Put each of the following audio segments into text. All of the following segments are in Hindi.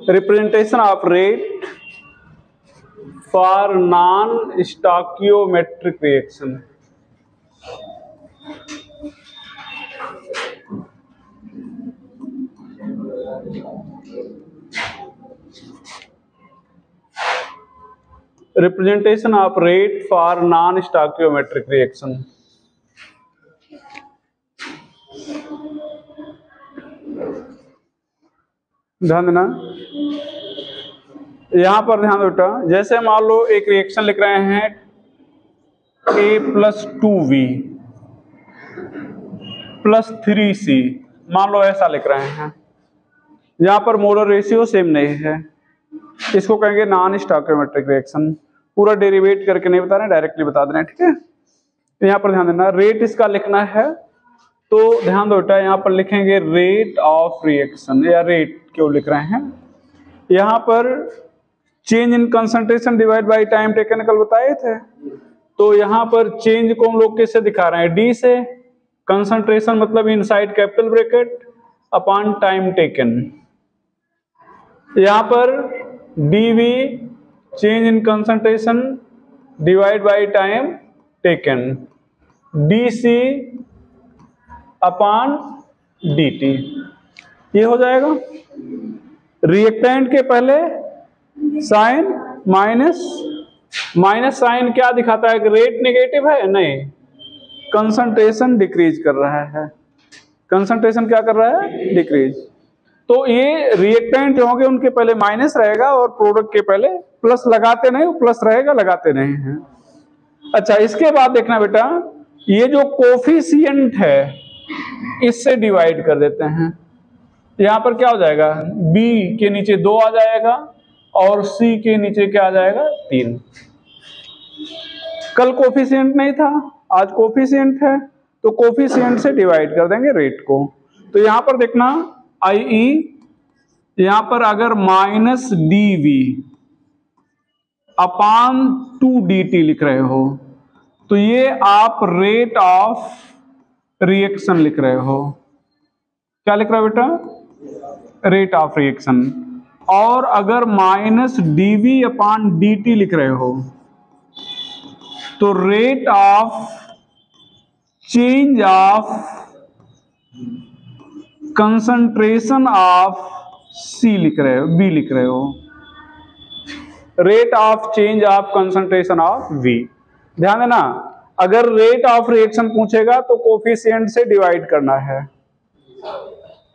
Representation of rate for non stoichiometric reaction. Representation of rate for non stoichiometric reaction. ध्यान देना, यहां पर ध्यान दो बेटा। जैसे मान लो एक रिएक्शन लिख रहे हैं A+2V +3C, मान लो ऐसा लिख रहे हैं। यहां पर मोलर रेशियो सेम नहीं है, इसको कहेंगे नॉन स्टोइकियोमेट्रिक रिएक्शन। पूरा डेरिवेट करके नहीं बता रहे, डायरेक्टली बता देना, ठीक है। यहाँ पर ध्यान देना, रेट इसका लिखना है तो ध्यान दो बेटा, यहाँ पर लिखेंगे रेट ऑफ रिएक्शन, या रेट क्यों लिख रहे हैं। यहाँ पर change in concentration divide by time taken कल बताए थे, तो यहाँ पर चेंज को हम लोग किससे दिखा रहे हैं, डी से। कंसंट्रेशन मतलब inside capital bracket upon time taken. यहाँ पर DV change in concentration divide by time taken, DC upon DT, ये हो जाएगा। रिएक्टेंट के पहले साइन माइनस, माइनस साइन क्या दिखाता है कि रेट नेगेटिव है, नहीं, कंसंट्रेशन डिक्रीज कर रहा है। कंसंट्रेशन क्या कर रहा है, डिक्रीज। तो ये रिएक्टेंट जो होंगे उनके पहले माइनस रहेगा और प्रोडक्ट के पहले प्लस, लगाते नहीं, प्लस रहेगा, लगाते नहीं है। अच्छा, इसके बाद देखना बेटा, ये जो कोफिशिएंट है इससे डिवाइड कर देते हैं। यहां पर क्या हो जाएगा, B के नीचे 2 आ जाएगा और C के नीचे क्या आ जाएगा, 3। कल कोफिशिएंट नहीं था, आज कोफिशिएंट है, तो कोफिशिएंट से डिवाइड कर देंगे रेट को। तो यहां पर देखना IE, यहां पर अगर -dV अपॉन 2dt लिख रहे हो तो ये आप रेट ऑफ रिएक्शन लिख रहे हो। क्या लिख रहे हो बेटा, रेट ऑफ रिएक्शन। और अगर -dV अपॉन dt लिख रहे हो तो rate of change of concentration of C लिख रहे हो, B लिख रहे हो, rate of change of concentration of V। ध्यान देना, अगर रेट ऑफ रिएक्शन पूछेगा तो कोफिशिएंट से डिवाइड करना है,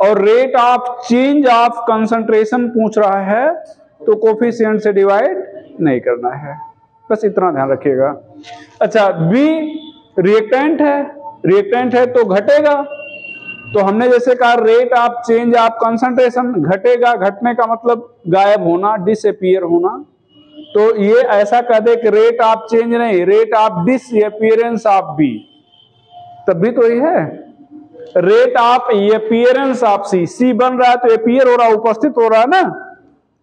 और rate of change of concentration पूछ रहा है तो कोफिशिएंट से डिवाइड नहीं करना है, बस इतना ध्यान रखिएगा। अच्छा, B रिएक्टेंट है, रिएक्टेंट है तो घटेगा, तो हमने जैसे कहा rate of change of concentration, घटेगा, घटने का मतलब गायब होना, डिसअपीयर होना। तो ये ऐसा कह दे कि रेट ऑफ चेंज नहीं, rate of disappearance of B, तब भी तो ये है। Rate of appearance of C, C बन रहा है तो अपीयर हो रहा है, उपस्थित हो रहा है ना,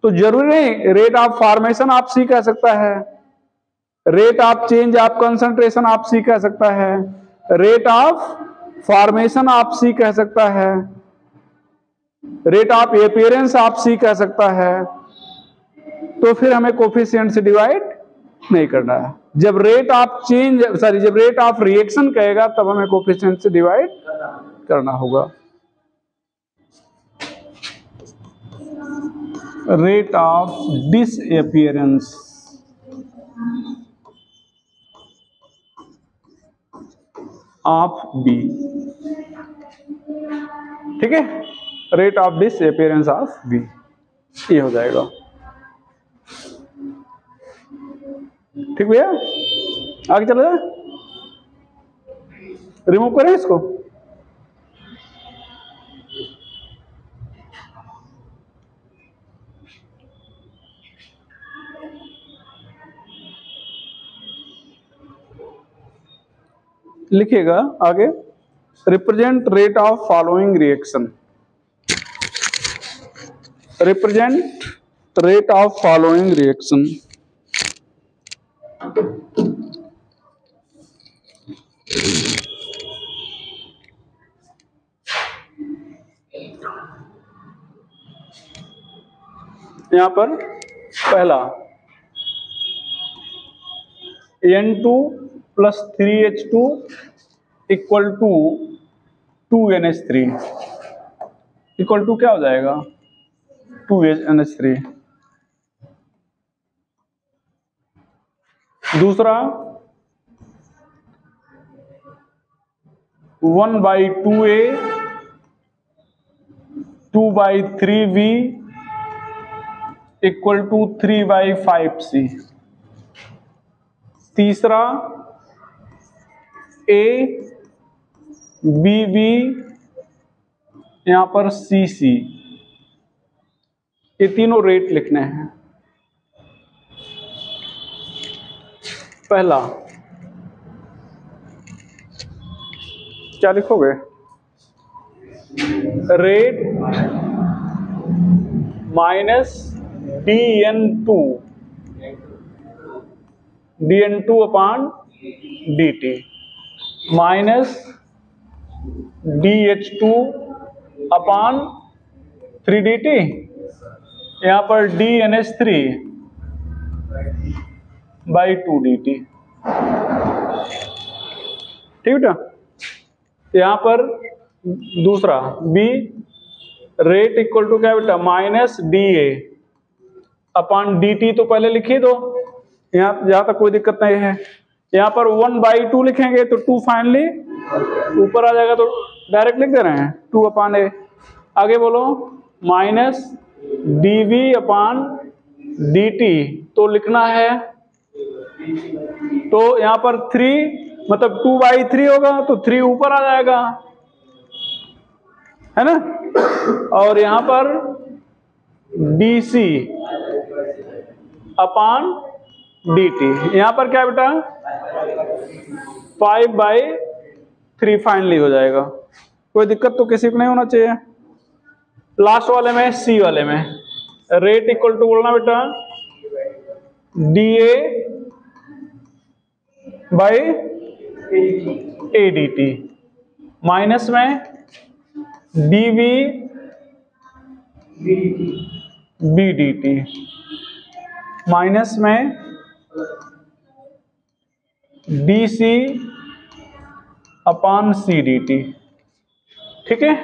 तो जरूरी नहीं rate of formation of C कह सकता है, rate of change of concentration of C कह सकता है, rate of formation of C कह सकता है, rate of appearance of C कह सकता है। तो फिर हमें कोफिशिएंट से डिवाइड नहीं करना है। जब रेट ऑफ चेंज जब रेट ऑफ रिएक्शन कहेगा तब हमें कोफिशिएंट से डिवाइड करना होगा। Rate of disappearance of B, ठीक है, rate of disappearance of B, ये हो जाएगा। ठीक भैया, आगे चलो जाए, रिमूव करें इसको। लिखिएगा आगे, represent rate of following reaction. Represent rate of following reaction. यहां पर पहला N2 + 3H2 = 2NH3 equal to क्या हो जाएगा 2NH3। दूसरा 1/2A 2/3V = 3/5C। तीसरा ABB यहां पर CC, ये तीनों रेट लिखने हैं। पहला क्या लिखोगे, rate minus dN2/dt minus dH2/3dt, यहां पर dNH3/2dt। ठीक है। यहां पर दूसरा B रेट इक्वल टू क्या बेटा माइनस DA/dt, तो पहले लिखी दो, यहां तक कोई दिक्कत नहीं है। यहां पर 1/2 लिखेंगे तो 2 फाइनली ऊपर आ जाएगा, तो डायरेक्ट लिख दे रहे हैं 2/A। आगे बोलो माइनस dV/dt, तो लिखना है, तो यहां पर 3 मतलब 2/3 होगा तो 3 ऊपर आ जाएगा, है ना। और यहां पर dC/dt, यहां पर क्या बेटा 5/3 फाइनली हो जाएगा। कोई दिक्कत तो किसी को नहीं होना चाहिए। लास्ट वाले में C वाले में रेट इक्वल टू बोलना बेटा DA/ADT, माइनस में dV/BDT, माइनस में dC/CDT। ठीक है,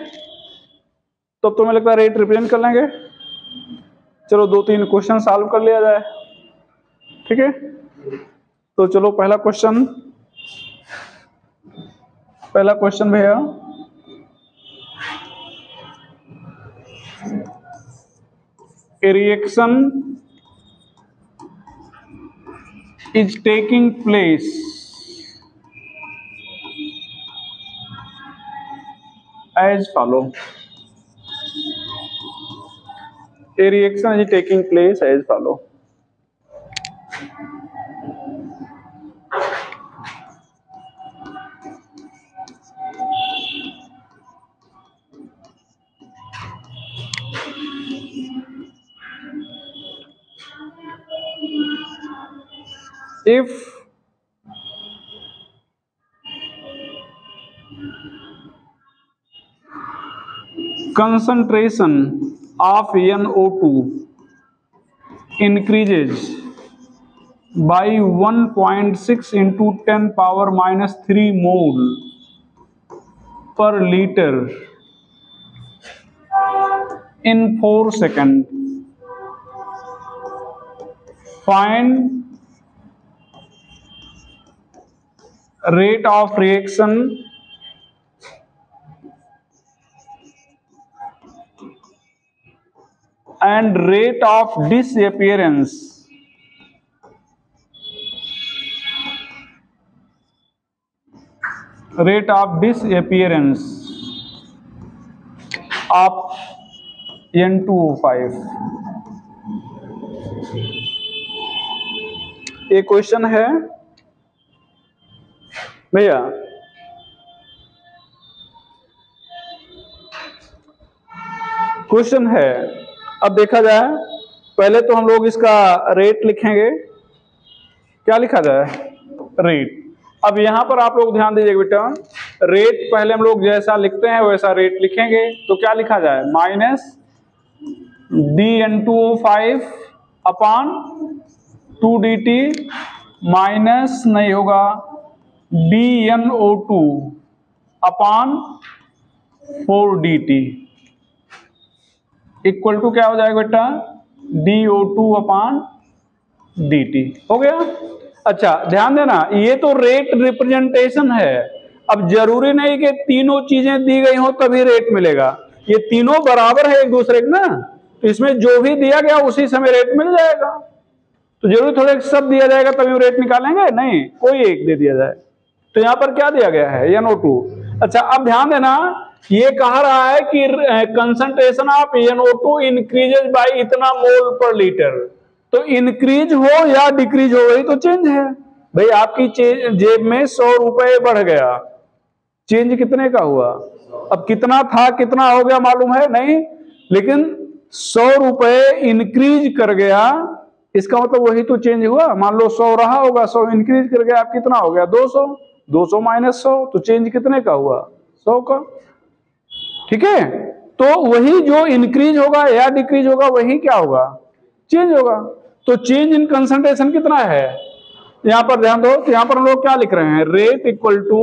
तो तुम्हें लगता है रेट रिप्रेजेंट कर लेंगे। चलो 2-3 क्वेश्चन सॉल्व कर लिया जाए। ठीक है, तो चलो पहला क्वेश्चन भैया, a reaction is taking place as follow। A reaction is taking place as follow। If concentration of NO2 increases by 1.6 into 10⁻³ mole per liter in 4 seconds, find rate of reaction and rate of disappearance of N2O5। ये क्वेश्चन है भैया, क्वेश्चन है अब देखा जाए, पहले तो हम लोग इसका रेट लिखेंगे। क्या लिखा जाए? रेट। अब यहां पर आप लोग ध्यान दीजिएगा बेटा, रेट पहले हम लोग जैसा लिखते हैं वैसा रेट लिखेंगे। तो क्या लिखा जाए? माइनस dN2O5 अपान 2dt माइनस नहीं होगा dNO2 upon 4dt equal to क्या हो जाएगा बेटा? DO2 अपान dt। हो गया? अच्छा ध्यान देना, ये तो रेट रिप्रेजेंटेशन है। अब जरूरी नहीं कि तीनों चीजें दी गई हो तभी रेट मिलेगा, ये तीनों बराबर है एक दूसरे के ना, तो इसमें जो भी दिया गया उसी समय रेट मिल जाएगा। तो जरूरी थोड़े सब दिया जाएगा तभी रेट निकालेंगे, नहीं, कोई एक दे दिया जाए। तो यहां पर क्या दिया गया है? NO2। अच्छा अब ध्यान देना, ये कह रहा है कि concentration of NO2 increases by इतना मोल पर लीटर। तो इंक्रीज हो या डिक्रीज हो, वही तो चेंज है भाई। आपकी जेब में 100 रुपए बढ़ गया, चेंज कितने का हुआ? अब कितना था कितना हो गया मालूम है नहीं, लेकिन 100 रुपए इंक्रीज कर गया, इसका मतलब वही तो चेंज हुआ। मान लो 100 रहा होगा, 100 इंक्रीज कर गया, आप कितना हो गया? 200। 200 माइनस 100, तो चेंज कितने का हुआ? 100 का। ठीक है, तो वही जो इंक्रीज होगा या डिक्रीज होगा वही क्या होगा? चेंज होगा। तो चेंज इन कंसंट्रेशन कितना है? यहां पर ध्यान दो, तो यहां पर हम लोग क्या लिख रहे हैं? रेट इक्वल टू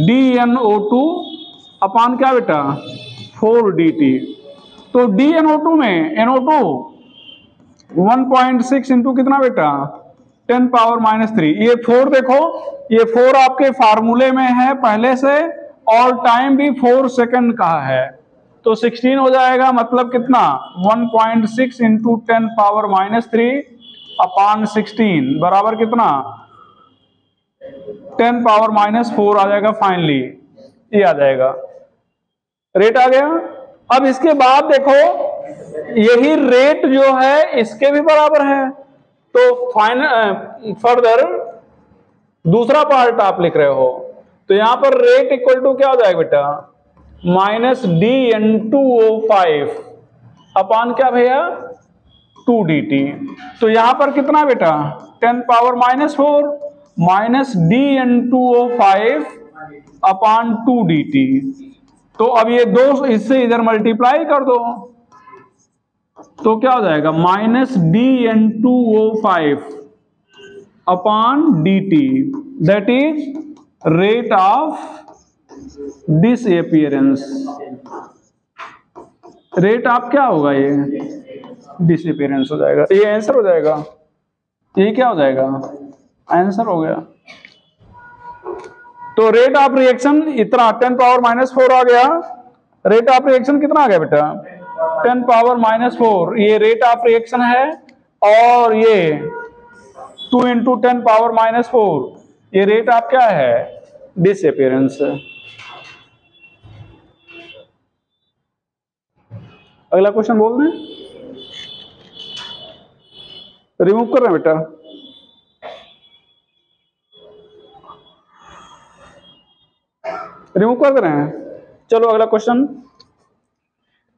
DNO2 अपान क्या बेटा? 4dt। तो DNO2 में NO2 1.6 इंटू कितना बेटा? 10 पावर माइनस 3। ये 4 देखो, ये 4 आपके फार्मूले में है पहले से, और टाइम भी 4 सेकंड का है, तो 16 हो जाएगा। मतलब कितना? 1.6 इंटू 10 पावर माइनस 3 अपान 16 बराबर कितना? 10 पावर माइनस 4 आ जाएगा फाइनली, ये आ जाएगा, रेट आ गया। अब इसके बाद देखो, यही रेट जो है इसके भी बराबर है, तो फाइनल फर्दर दूसरा पार्ट आप लिख रहे हो, तो यहां पर रेट इक्वल टू क्या हो जाएगा बेटा? माइनस dN2O5 अपान क्या भैया? 2dt। तो यहां पर कितना बेटा? 10 पावर माइनस 4 माइनस dN2O5 अपान 2dt। तो अब ये दो इससे इधर मल्टीप्लाई कर दो, तो क्या हो जाएगा? Minus dN2O5 upon dt, that is rate of disappearance. Rate of क्या होगा? ये डिसअपीयरेंस हो जाएगा, ये आंसर हो जाएगा। ये क्या हो जाएगा? आंसर हो गया। तो रेट ऑफ रिएक्शन इतना 10 पावर माइनस 4 आ गया। रेट ऑफ रिएक्शन कितना आ गया बेटा? 10 पावर माइनस 4, ये रेट ऑफ रिएक्शन है, और ये 2 इंटू 10 पावर माइनस 4, ये रेट ऑफ क्या है? डिसअपीयरेंस। अगला क्वेश्चन बोल दें, रिमूव कर रहे हैं बेटा? रिमूव कर दे रहे हैं? चलो अगला question,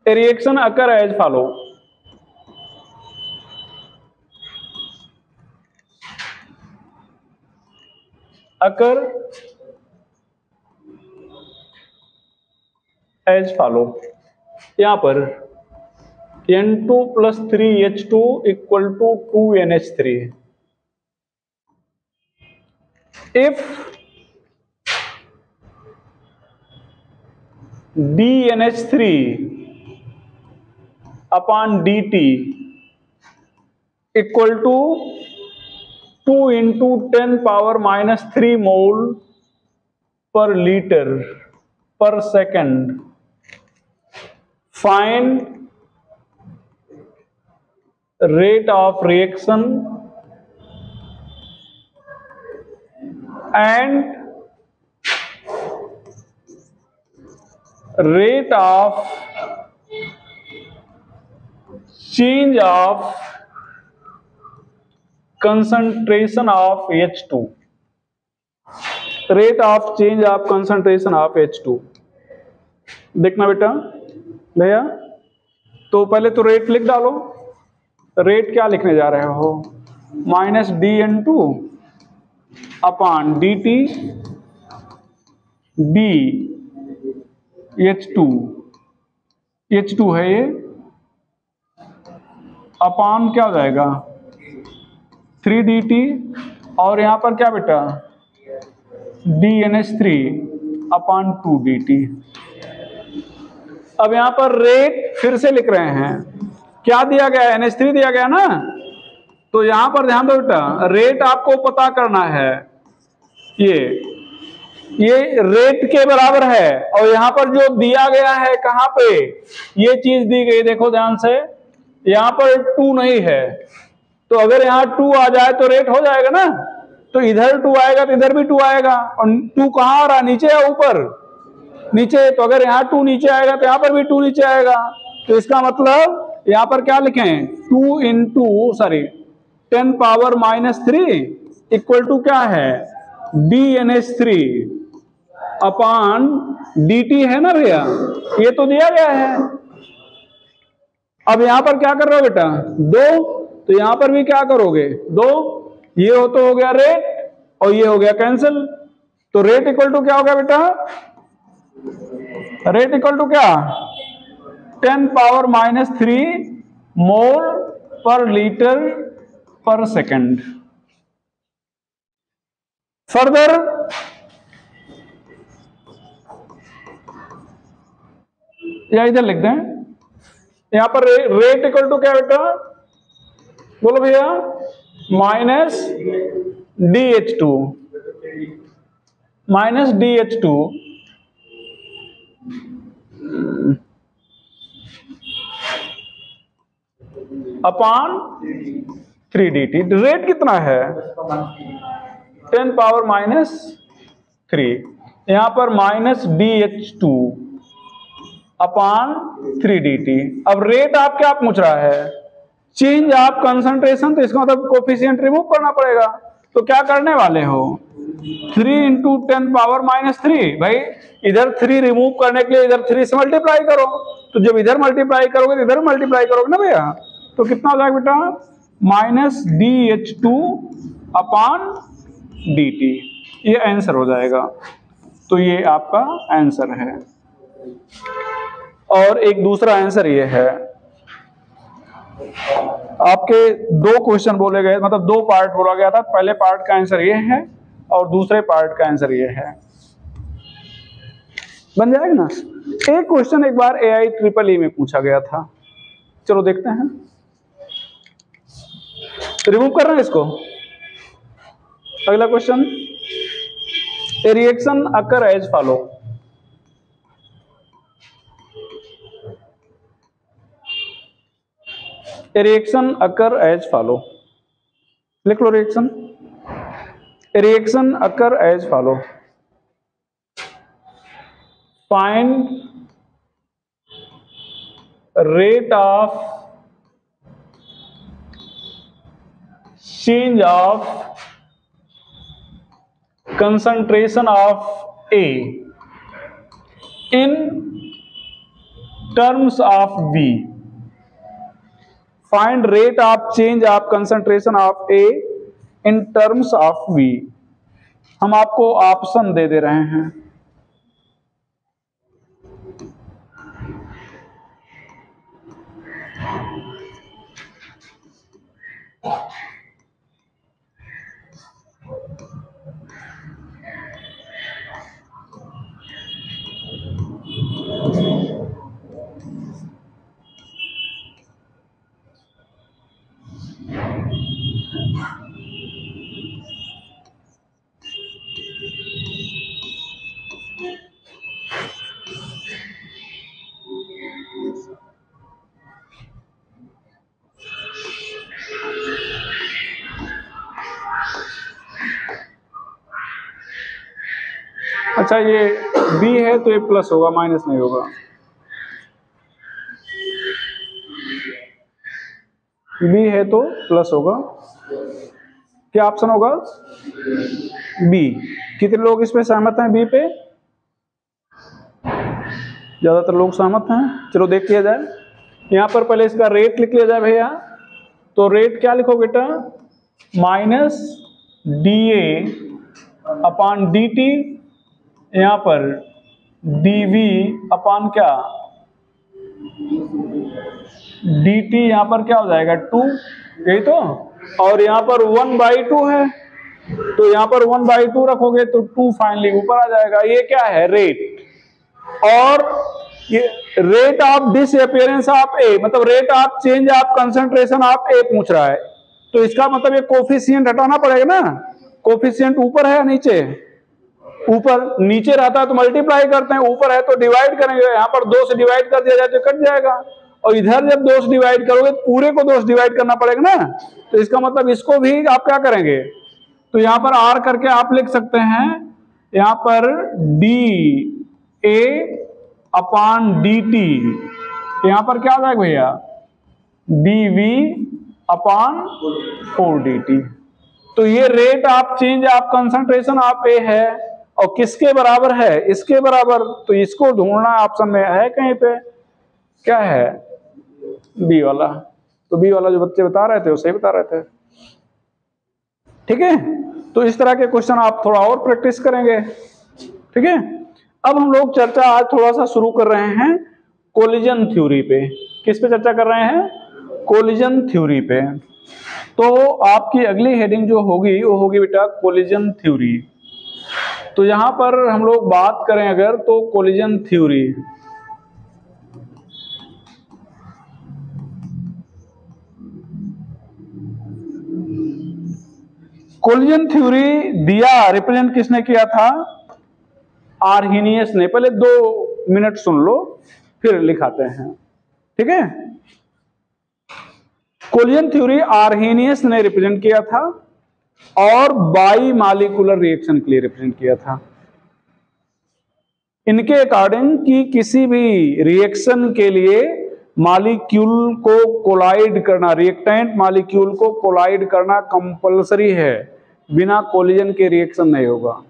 a reaction occur as follow. Occur as follow, यहां पर N2 plus 3H2 equal to 2NH3। If DNH3 upon DT equal to 2 into 10 power minus 3 mole per litre per second, find rate of reaction and rate of change of concentration of H2, rate of change of concentration of H2। देखना बेटा भैया, तो पहले तो रेट लिख डालो। रेट क्या लिखने जा रहे हो, minus D N two upon D T D H two है ये, अपॉन क्या हो जाएगा 3dt, और यहां पर क्या बेटा DNH3 अपॉन 2dt। अब यहां पर रेट फिर से लिख रहे हैं, क्या दिया गया है, NH3 दिया गया ना, तो यहां पर ध्यान दो बेटा, रेट आपको पता करना है, ये रेट के बराबर है, और यहां पर जो दिया गया है कहां पे, ये चीज दी गई, देखो ध्यान से, यहां पर 2 नहीं है, तो अगर यहां 2 आ जाए तो रेट हो जाएगा ना, तो इधर 2 आएगा तो इधर भी 2 आएगा, और 2 कहां आ रहा है, नीचे या ऊपर, नीचे, तो अगर यहाँ 2 नीचे आएगा तो यहाँ पर भी 2 नीचे आएगा, तो इसका मतलब यहाँ पर क्या लिखें 2 इंटू 10 पावर -3 इक्वल टू क्या है DNH3 अपॉन DT है ना भैया, ये तो दिया गया है। अब यहां पर क्या कर रहे हो बेटा 2, तो यहां पर भी क्या करोगे 2, ये हो गया रेट और ये हो गया कैंसिल, तो रेट इक्वल टू क्या हो गया बेटा, रेट इक्वल टू क्या 10 power -3 mole per litre per second. Further या इधर लिख दें, यहां पर रेट इक्वल टू क्या बेटा, बोलो भैया -DH2 अपॉन 3dt। रेट कितना है 10 पावर -3, यहां पर -DH2 अपॉन 3dt। अब रेट आप क्या पूछ रहा है, चेंज ऑफ कंसंट्रेशन, तो इसका मतलब कोफिशिएंट रिमूव करना पड़ेगा, तो क्या करने वाले हो 3 इंटू 10 पावर -3, भाई इधर 3 रिमूव करने के लिए इधर 3 से मल्टीप्लाई करो, तो जब इधर मल्टीप्लाई करोगे तो इधर मल्टीप्लाई करोगे ना भैया, तो कितना हो जाएगा बेटा -DH2 अपॉन DT, ये आंसर हो जाएगा। तो ये आपका आंसर है। और एक दूसरा आंसर ये है, आपके 2 क्वेश्चन बोले गए, मतलब 2 पार्ट बोला गया था, पहले पार्ट का आंसर ये है और दूसरे पार्ट का आंसर ये है, बन जाएगा ना। एक क्वेश्चन एक बार AIEEE में पूछा गया था, चलो देखते हैं, रिमूव कर रहे हैं इसको। अगला question, a reaction occur as follow, A reaction occur as follow, लिख लो reaction, A reaction occur as follow, find rate of change of concentration of A in terms of B, find rate of change of concentration of A in terms of V। हम आपको ऑप्शन दे रहे हैं, अच्छा ये B है तो ये प्लस होगा, माइनस नहीं होगा, B है तो प्लस होगा, क्या ऑप्शन होगा B। कितने लोग इस पे सहमत हैं B पे, ज्यादातर लोग सहमत हैं? चलो देख लिया जाए। यहाँ पर पहले इसका रेट लिख लिया जाए भैया। तो रेट क्या लिखो बेटा, minus D A upon D T, यहाँ पर डी वी अपॉन क्या, डी टी, यहाँ पर क्या हो जाएगा 2, यही तो, और यहाँ पर 1/2 है, तो यहाँ पर 1/2 रखोगे तो 2 फाइनली ऊपर आ जाएगा। ये क्या है, रेट। और ये rate of disappearance of A, मतलब rate of change of concentration of A पूछ रहा है, तो इसका मतलब ये कोफिशिएंट हटाना पड़ेगा ना। कोफिशिएंट ऊपर है या नीचे, ऊपर, नीचे रहता है तो मल्टीप्लाई करते हैं, ऊपर है तो डिवाइड करेंगे। यहाँ पर 2 से डिवाइड कर दिया जाए तो कट जाएगा, और इधर जब 2 से डिवाइड करोगे तो पूरे को 2 से डिवाइड करना पड़ेगा ना, तो इसका मतलब इसको भी आप क्या करेंगे, तो यहाँ पर आर करके आप लिख सकते हैं, यहाँ पर D A upon D T, यहाँ पर क्या हो जाएगा भैया, डी वी अपॉन 4dt। तो ये rate of change of concentration of A है, और किसके बराबर है, इसके बराबर। तो इसको ढूंढना ऑप्शन में है कहीं पे, क्या है, बी वाला। तो बी वाला जो बच्चे बता रहे थे वो सही बता रहे थे, ठीक है। तो इस तरह के क्वेश्चन आप थोड़ा और प्रैक्टिस करेंगे, ठीक है। अब हम लोग चर्चा आज थोड़ा सा शुरू कर रहे हैं कोलिजन थ्योरी पे। किस पे चर्चा कर रहे हैं, कोलिजन थ्योरी पे। तो आपकी अगली हेडिंग जो होगी वो होगी बेटा कोलिजन थ्योरी। तो यहां पर हम लोग बात करें अगर, तो कोलिजन थ्योरी, कोलिजन थ्योरी दिया, रिप्रेजेंट किसने किया था, आर्हेनियस ने। पहले 2 मिनट सुन लो फिर लिखाते हैं, ठीक है। कोलिजन थ्योरी आर्हेनियस ने रिप्रेजेंट किया था, और बाई मॉलिक्यूलर रिएक्शन के लिए रिप्रेजेंट किया था। इनके अकॉर्डिंग कि किसी भी रिएक्शन के लिए मॉलिक्यूल को कोलाइड करना, रिएक्टेंट मॉलिक्यूल को कोलाइड करना कंपलसरी है, बिना कोलिजन के रिएक्शन नहीं होगा।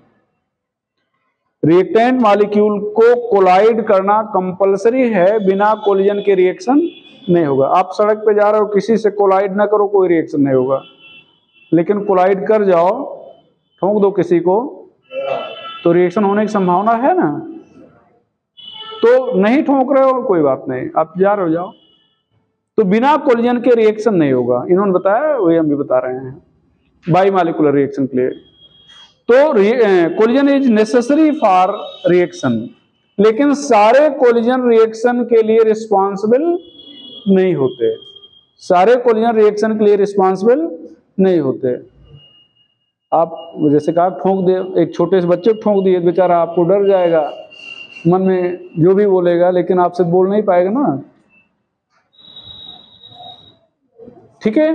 रिएक्टेंट मॉलिक्यूल को कोलाइड करना कंपलसरी है, बिना कोलिजन के रिएक्शन नहीं होगा। आप सड़क पे जा रहे हो, किसी से कोलाइड ना करो, कोई रिएक्शन नहीं होगा। लेकिन कोलाइड कर जाओ, ठोक दो किसी को, तो रिएक्शन होने की संभावना है ना। तो नहीं ठोक रहे हो कोई बात नहीं, आप जा रहे हो जाओ। तो बिना कोलिजन के रिएक्शन नहीं होगा, इन्होंने बताया वही हम भी बता रहे हैं, बाई मॉलिक्यूलर रिएक्शन के लिए। तो collision is necessary for reaction, लेकिन सारे कोलिजन रिएक्शन के लिए रिस्पॉन्सिबल नहीं होते, सारे कोलिजन रिएक्शन के लिए रिस्पॉन्सिबल नहीं होते। आप जैसे कहा ठोक दे, एक छोटे से बच्चे को ठोक दिए, बेचारा आपको डर जाएगा, मन में जो भी बोलेगा, लेकिन आपसे बोल नहीं पाएगा ना, ठीक है।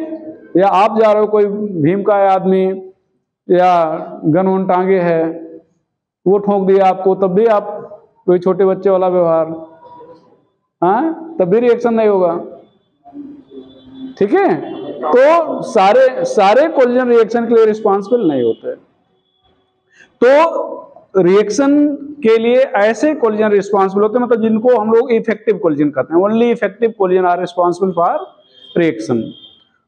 या आप जा रहे हो, कोई भीम का है आदमी या गन वन टांगे है, वो ठोक दिया आपको, तब भी आप कोई छोटे बच्चे वाला व्यवहार, हाँ, तब भी रिएक्शन नहीं होगा, ठीक है। तो सारे कोलिजन रिएक्शन के लिए रिस्पॉन्सिबल नहीं होते। तो रिएक्शन के लिए ऐसे कोलिजन रिस्पॉन्सिबल होते हैं, मतलब जिनको हम लोग इफेक्टिव कोलिजन कहते हैं। Only effective collision are responsible for reaction.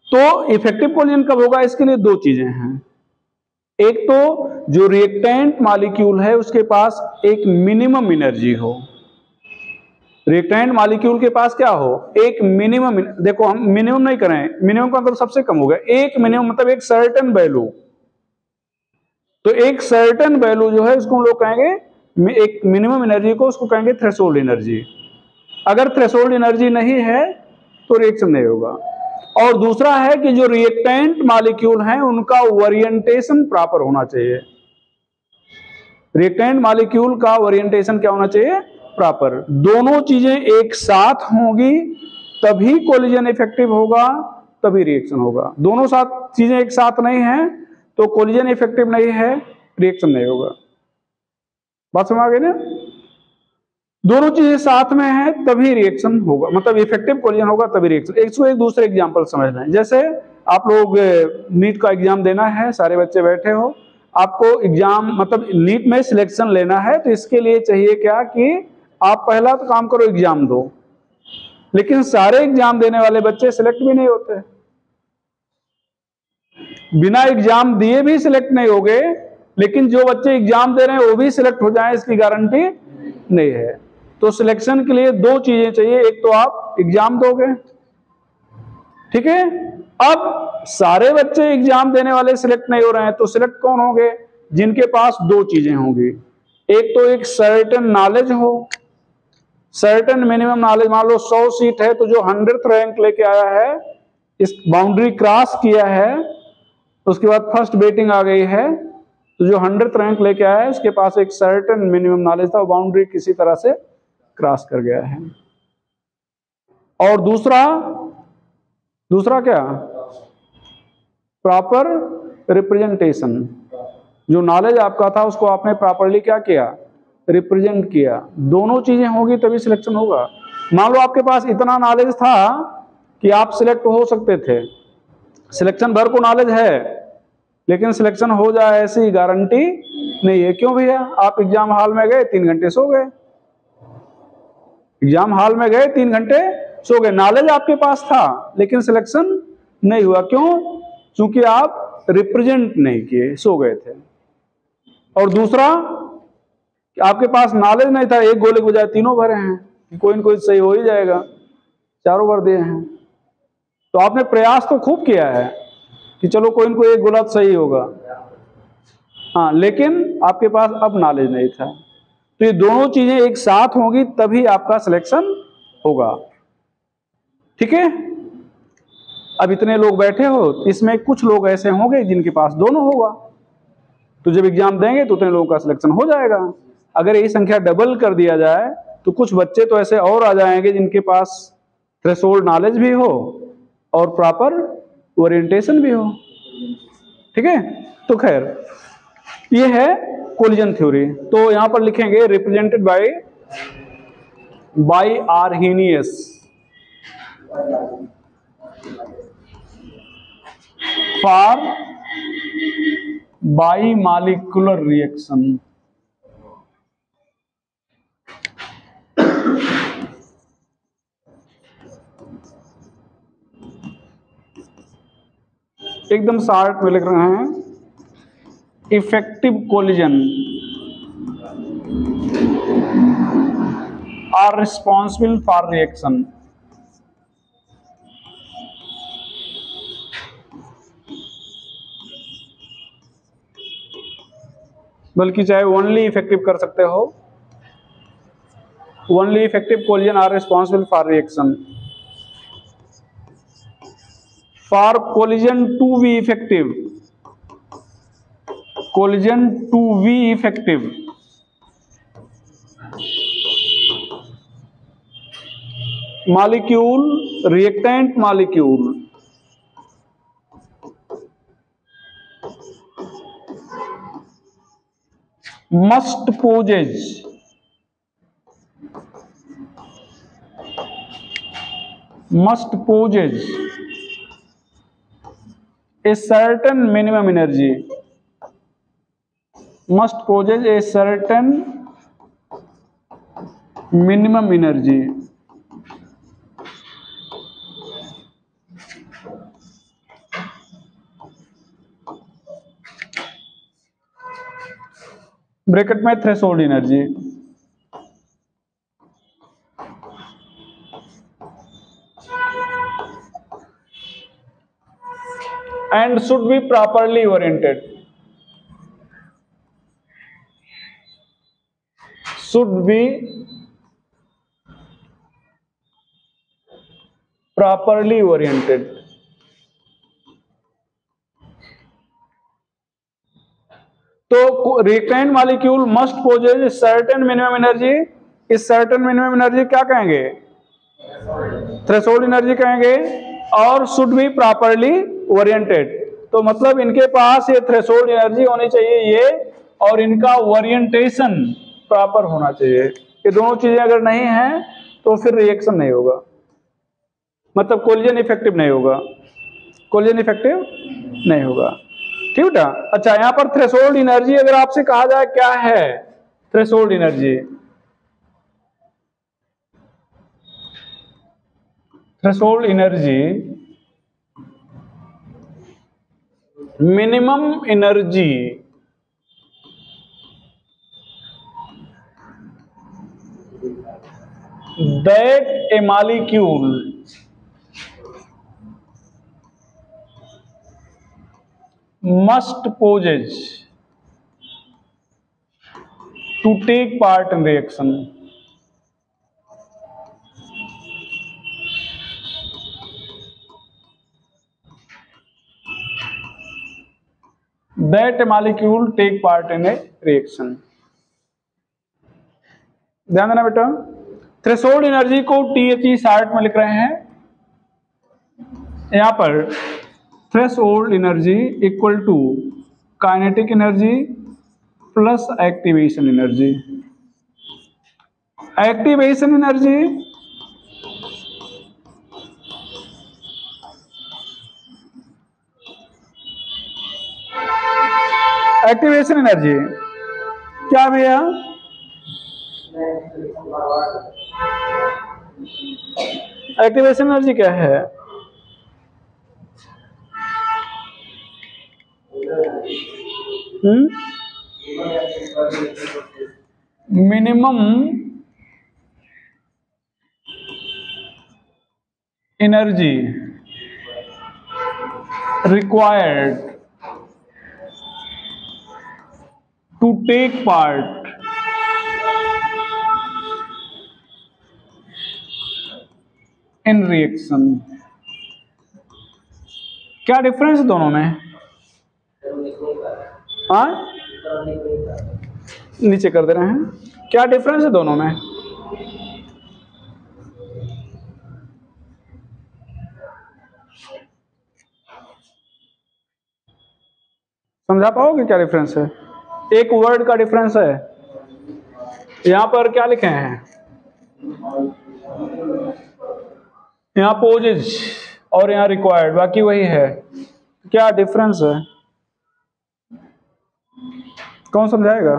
तो इफेक्टिव कोलिजन कब होगा, इसके लिए 2 चीजें हैं। एक तो जो रिएक्टेंट मॉलिक्यूल है उसके पास एक मिनिमम एनर्जी हो, रिएक्टेंट मॉलिक्यूल के पास क्या हो, एक मिनिमम। देखो हम मिनिमम नहीं करें, मिनिमम का मतलब सबसे कम होगा, एक मिनिमम मतलब एक सर्टेन वैल्यू। तो एक सर्टेन वैल्यू जो है उसको हम लोग कहेंगे, एक मिनिमम एनर्जी को उसको कहेंगे थ्रेशोल्ड एनर्जी। अगर थ्रेशोल्ड एनर्जी नहीं है तो रिएक्शन नहीं होगा। और दूसरा है कि जो रिएक्टेंट मॉलिक्यूल हैं उनका ओरिएंटेशन प्रॉपर होना चाहिए। रिएक्टेंट मॉलिक्यूल का ओरिएंटेशन क्या होना चाहिए, प्रॉपर। दोनों चीजें एक साथ होंगी तभी कोलिजन इफेक्टिव होगा, तभी रिएक्शन होगा। दोनों चीजें एक साथ नहीं है तो कोलिजन इफेक्टिव नहीं है, रिएक्शन नहीं होगा। बात समझ आ गई ना। दोनों चीजें साथ में है तभी रिएक्शन होगा, मतलब इफेक्टिव कोलिजन होगा तभी रिएक्शन। इसको एक दूसरे एग्जांपल समझ लें। जैसे आप लोग नीट का एग्जाम देना है, सारे बच्चे बैठे हो, आपको एग्जाम मतलब नीट में सिलेक्शन लेना है, तो इसके लिए चाहिए क्या कि आप पहला तो काम करो, एग्जाम दो, लेकिन सारे एग्जाम देने वाले बच्चे सिलेक्ट भी नहीं होते। बिना एग्जाम दिए भी सिलेक्ट नहीं होगे, लेकिन जो बच्चे एग्जाम दे रहे हैं वो भी सिलेक्ट हो जाए इसकी गारंटी नहीं है। तो सिलेक्शन के लिए दो चीजें चाहिए, एक तो आप एग्जाम दोगे, ठीक है। अब सारे बच्चे एग्जाम देने वाले सिलेक्ट नहीं हो रहे हैं, तो सिलेक्ट कौन होंगे? जिनके पास दो चीजें होंगी, एक तो एक सर्टेन नॉलेज हो, सर्टेन मिनिमम नॉलेज। मान लो 100 सीट है, तो जो 100th रैंक लेके आया है, इस बाउंड्री क्रॉस किया है, उसके बाद फर्स्ट बेटिंग आ गई है, तो जो 100th रैंक लेके आया है उसके पास एक सर्टेन मिनिमम नॉलेज था, बाउंड्री किसी तरह से क्रॉस कर गया है। और दूसरा क्या? Proper representation. जो नॉलेज आपका था उसको आपने प्रॉपरली क्या किया? रिप्रेजेंट किया। दोनों चीजें होगी तभी सिलेक्शन होगा। मान लो आपके पास इतना नॉलेज था कि आप सिलेक्ट हो सकते थे, सिलेक्शन भर को नॉलेज है, लेकिन सिलेक्शन हो जाए ऐसी गारंटी नहीं है। क्यों भैया? आप एग्जाम हॉल में गए, 3 घंटे सो गए, एग्जाम हॉल में गए 3 घंटे सो गए, नॉलेज आपके पास था लेकिन सिलेक्शन नहीं हुआ। क्यों? क्योंकि आप रिप्रेजेंट नहीं किए, सो गए थे। और दूसरा, आपके पास नॉलेज नहीं था, एक गोले के बजाय तीनों भरे हैं कि कोई न कोई सही हो ही जाएगा, चारों भर दिए हैं। तो आपने प्रयास तो खूब किया है कि चलो कोई न कोई एक गोला सही होगा, हाँ, लेकिन आपके पास अब नॉलेज नहीं था। तो ये दोनों चीजें एक साथ होंगी तभी आपका सिलेक्शन होगा, ठीक है। अब इतने लोग बैठे हो, इसमें कुछ लोग ऐसे होंगे जिनके पास दोनों होगा, तो जब एग्जाम देंगे तो उतने लोगों का सिलेक्शन हो जाएगा। अगर यही संख्या डबल कर दिया जाए तो कुछ बच्चे तो ऐसे और आ जाएंगे जिनके पास थ्रेशोल्ड नॉलेज भी हो और प्रॉपर ओरिएंटेशन भी हो, ठीक है। तो खैर, ये है कोलिजन थ्योरी। तो यहां पर लिखेंगे represented by Arrhenius for bimolecular reaction. एकदम शॉर्ट में लिख रहे हैं, effective collision are responsible for reaction. बल्कि चाहे ओनली इफेक्टिव कर सकते हो, only effective collision are responsible for reaction. For collision to be effective, collision to be effective, molecule, reactant molecule must possess a certain minimum energy, must possess a certain minimum energy bracket में threshold energy. And should be properly oriented, should be properly oriented। तो reactant molecule must possess certain minimum energy. इस सर्टेन मिनिमम एनर्जी क्या कहेंगे? थ्रेशोल्ड एनर्जी कहेंगे। और शुड बी प्रॉपरली ओरिएंटेड, तो मतलब इनके पास ये थ्रेशोल्ड एनर्जी होनी चाहिए ये, और इनका ओरिएंटेशन प्रॉपर होना चाहिए। ये दोनों चीजें अगर नहीं है तो फिर रिएक्शन नहीं होगा, मतलब कोलिजन इफेक्टिव नहीं होगा, कोलिजन इफेक्टिव नहीं होगा, ठीक बेटा। अच्छा, यहां पर थ्रेशोल्ड एनर्जी अगर आपसे कहा जाए क्या है threshold energy, threshold energy, minimum energy that a molecule must possess to take part in reaction. That a molecule take part in a reaction. ध्यान देना बेटा, थ्रेशोल्ड एनर्जी को THE शार्ट में लिख रहे हैं। यहां पर threshold energy equal to kinetic energy plus activation energy. Activation energy क्या भैया? एक्टिवेशन एनर्जी क्या है? Minimum energy required to take part in reaction. क्या डिफरेंस दोनों में? हाँ, नीचे कर दे रहे हैं। क्या डिफरेंस है दोनों में? समझा पाओगे क्या डिफरेंस है? एक वर्ड का डिफरेंस है। यहां पर क्या लिखे हैं? यहां पोजेज और यहां रिक्वायर्ड, बाकी वही है। क्या डिफरेंस है? कौन समझाएगा?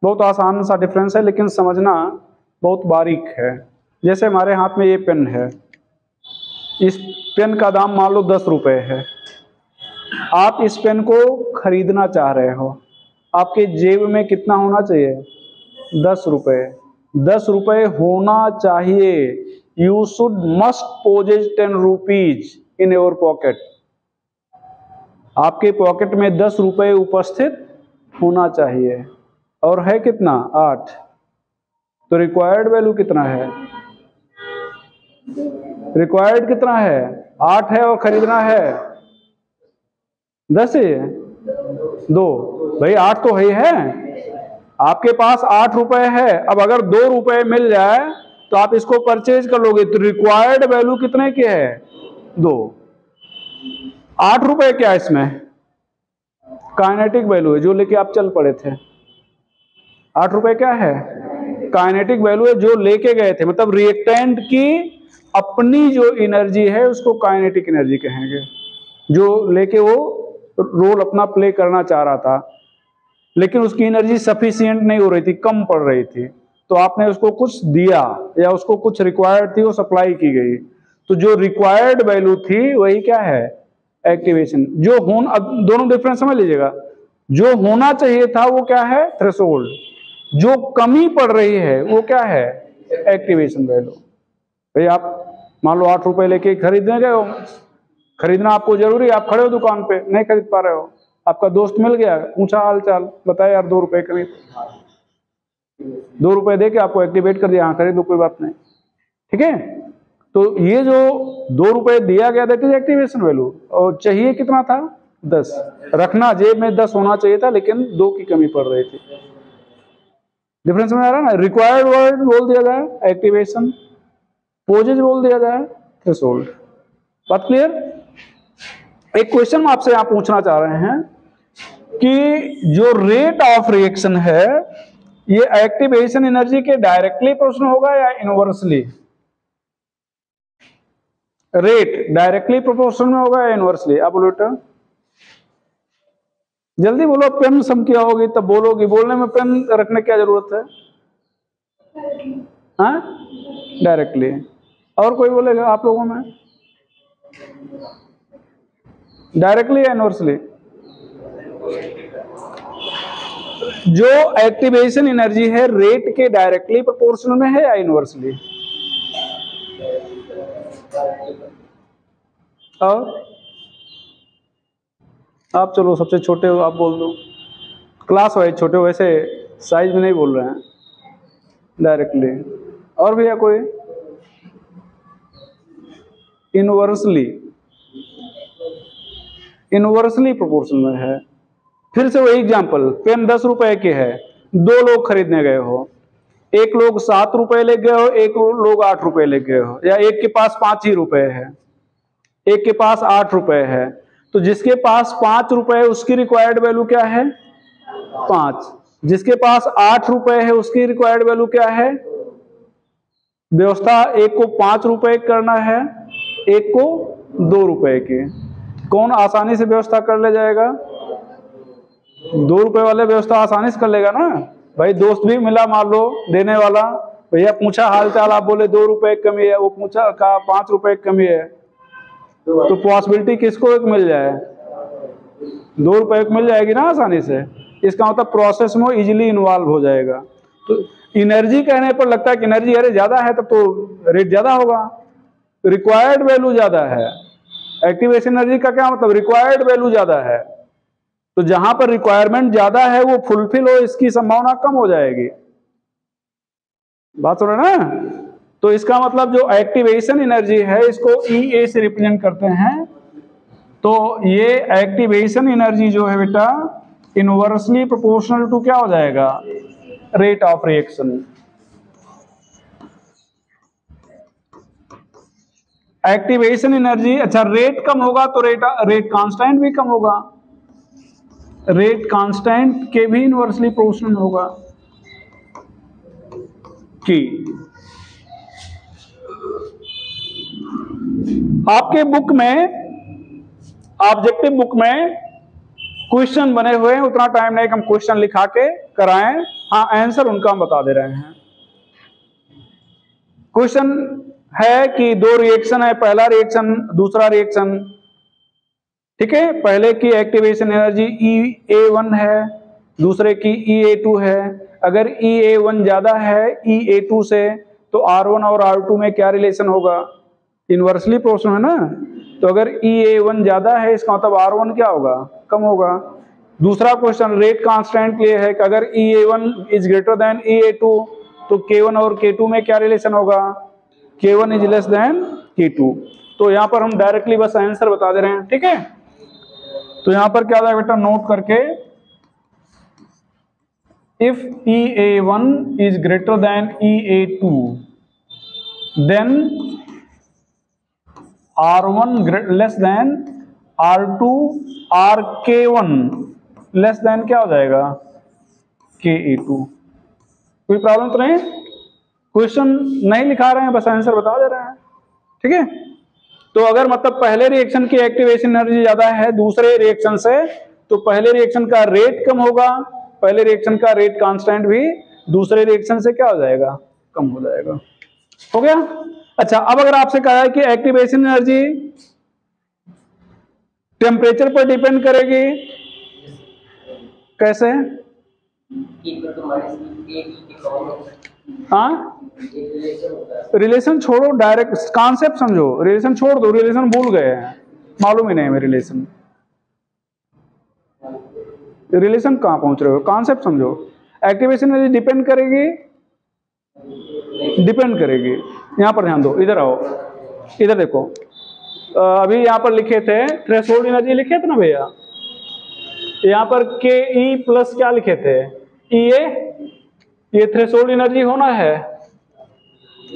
बहुत आसान सा डिफरेंस है, लेकिन समझना बहुत बारीक है। जैसे हमारे हाथ में ये पेन है, इस पेन का दाम मान लो 10 रुपए है। आप इस पेन को खरीदना चाह रहे हो, आपके जेब में कितना होना चाहिए? 10 रुपए। 10 रुपए होना चाहिए। You should must possess 10 rupees in your pocket. आपके पॉकेट में 10 रुपए उपस्थित होना चाहिए। और है कितना? 8। तो रिक्वायर्ड वैल्यू कितना है? रिक्वायर्ड कितना है? 8 है और खरीदना है 10 है। 2 भाई, 8 तो है। आपके पास 8 रुपए है। अब अगर 2 रुपए मिल जाए तो आप इसको परचेज कर लोगे। तो रिक्वायर्ड वैल्यू कितने की है? 2। 8 रुपए क्या इसमें? काइनेटिक वैल्यू है, जो लेके आप चल पड़े थे। 8 रुपए क्या है? काइनेटिक वैल्यू है, जो लेके गए थे। मतलब रिएक्टेंट की अपनी जो एनर्जी है उसको काइनेटिक एनर्जी कहेंगे, जो लेके वो रोल अपना प्ले करना चाह रहा था, लेकिन उसकी एनर्जी सफिशिएंट नहीं हो रही थी, कम पड़ रही थी। तो आपने उसको कुछ दिया या उसको कुछ रिक्वायर्ड थी, वो सप्लाई की गई। तो जो रिक्वायर्ड वैल्यू थी वही क्या है? एक्टिवेशन। जो होना, दोनों डिफरेंस समझ लीजिएगा। जो होना चाहिए था वो क्या है? थ्रेशोल्ड। जो कमी पड़ रही है वो क्या है? Activation value. भाई आप मान लो 8 रुपए लेके खरीदने गए हो, खरीदना आपको जरूरी है, आप खड़े हो दुकान पे, नहीं खरीद पा रहे हो, आपका दोस्त मिल गया, पूछा हाल चाल, बताया यार 2 रुपए करीब, 2 रुपए दे के आपको एक्टिवेट कर दिया, हाँ खरीदो कोई बात नहीं, ठीक है। तो ये जो 2 रुपए दिया गया दैट इज एक्टिवेशन वैल्यू। और चाहिए कितना था? 10। रखना जेब में 10 होना चाहिए था, लेकिन 2 की कमी पड़ रही थी। डिफरेंस में आ रहा है ना? रिक्वायर्ड वर्ड बोल दिया जाए एक्टिवेशन, पोजेज बोल दिया जाए थ्रेशोल्ड। बात क्लियर? एक क्वेश्चन आपसे यहां पूछना चाह रहे हैं कि जो रेट ऑफ रिएक्शन है ये एक्टिवेशन एनर्जी के डायरेक्टली प्रोपोर्शनल होगा या इनवर्सली? रेट डायरेक्टली प्रोपोर्शनल में होगा या इनवर्सली? आप बोलो बेटा, जल्दी बोलो। पेन सम किया होगी तब बोलोगी, बोलने में पेन रखने की क्या जरूरत है? हाँ, डायरेक्टली। और कोई बोलेगा आप लोगों में? डायरेक्टली या इनवर्सली? जो एक्टिवेशन एनर्जी है रेट के डायरेक्टली प्रोपोर्शनल में है या इनवर्सली? और आप चलो सबसे छोटे हो, आप बोल दो। क्लास वाइज छोटे हो, वैसे साइज में नहीं बोल रहे हैं, डायरेक्टली। और भैया कोई? इनवर्सली, इनवर्सली प्रोपोर्शनल में है। फिर से वही एग्जांपल, पेन 10 रुपए की है, दो लोग खरीदने गए हो, एक लोग 7 रुपए ले गए हो, एक लोग 8 रुपए ले गए हो, या एक के पास 5 ही रुपए है, एक के पास 8 रुपए है, तो जिसके पास 5 रुपए है उसकी रिक्वायर्ड वैल्यू क्या है? 5। जिसके पास 8 रुपए है उसकी रिक्वायर्ड वैल्यू क्या है? व्यवस्था एक को 5 रुपए करना है, एक को 2 रुपए की। कौन आसानी से व्यवस्था कर ले जाएगा? 2 रुपए वाले व्यवस्था आसानी से कर लेगा ना भाई। दोस्त भी मिला मान लो देने वाला, भैया पूछा हाल चाल, आप बोले 2 रुपए कमी है, वो पूछा कहा 5 रुपए कमी है, तो पॉसिबिलिटी किसको एक मिल जाए? 2 रुपए मिल जाएगी ना आसानी से। इसका मतलब प्रोसेस में इजीली इन्वॉल्व हो जाएगा। तो एनर्जी कहने पर लगता है कि एनर्जी अरे ज्यादा है तब तो रेट ज्यादा होगा, रिक्वायर्ड वैल्यू ज्यादा है। एक्टिवेशन एनर्जी का क्या मतलब? रिक्वायर्ड वैल्यू ज्यादा है। तो जहां पर रिक्वायरमेंट ज्यादा है वो फुलफिल हो इसकी संभावना कम हो जाएगी। बात सुन रहे ना? तो इसका मतलब जो एक्टिवेशन एनर्जी है इसको EA से रिप्रेजेंट करते हैं। तो ये एक्टिवेशन एनर्जी जो है बेटा इनवर्सली प्रोपोर्शनल टू क्या हो जाएगा? Rate of reaction. Activation energy, अच्छा रेट कम होगा तो रेट कांस्टेंट भी कम होगा, रेट कांस्टेंट के भी इनवर्सली प्रोपोर्शनल होगा। कि आपके बुक में, ऑब्जेक्टिव बुक में क्वेश्चन बने हुए हैं, उतना टाइम नहीं कि हम क्वेश्चन लिखा के कराएं, हाँ आंसर उनका हम बता दे रहे हैं। क्वेश्चन है कि 2 रिएक्शन है, पहला रिएक्शन दूसरा रिएक्शन, ठीक है। पहले की एक्टिवेशन एनर्जी EA1 है, दूसरे की EA2 है। अगर EA1 ज्यादा है EA2 से तो R1 और R2 में क्या रिलेशन होगा? इनवर्सली प्रोपोर्शनल है ना। तो अगर EA1 ज्यादा है इसका मतलब R1 क्या होगा? कम होगा। दूसरा क्वेश्चन रेट कांस्टेंट के लिए है कि अगर EA1 is greater than EA2 तो K1 और K2 में क्या रिलेशन होगा? K1 is less than K2। तो यहां पर हम डायरेक्टली बस आंसर बता दे रहे हैं, ठीक है। तो यहां पर क्या था बेटा, नोट करके, if EA1 is greater than EA2 then R1 less than R2 और K1 less than क्या हो जाएगा? KA2। कोई प्रॉब्लम तो नहीं? क्वेश्चन नहीं लिखा रहे हैं, बस आंसर बता दे रहे हैं, ठीक है। तो अगर मतलब पहले रिएक्शन की एक्टिवेशन एनर्जी ज्यादा है दूसरे रिएक्शन से तो पहले रिएक्शन का रेट कम होगा, पहले रिएक्शन का रेट कांस्टेंट भी दूसरे रिएक्शन से क्या हो जाएगा? कम हो जाएगा। हो गया? अच्छा, अब अगर आपसे कहा है कि एक्टिवेशन एनर्जी टेम्परेचर पर डिपेंड करेगी, कैसे? हाँ, रिलेशन छोड़ो, डायरेक्ट कॉन्सेप्ट समझो, रिलेशन छोड़ दो, रिलेशन भूल गए हैं, मालूम ही नहीं हमें रिलेशन। रिलेशन कहां पहुंच रहे हो? कॉन्सेप्ट समझो। एक्टिवेशन एनर्जी डिपेंड करेगी, डिपेंड करेगी। यहां पर ध्यान दो, इधर आओ, इधर देखो। अभी यहां पर लिखे थे थ्रेशोल्ड एनर्जी लिखे थे ना भैया, यहां पर KE प्लस क्या लिखे थे? EA, ये थ्रेशोल्ड एनर्जी होना है।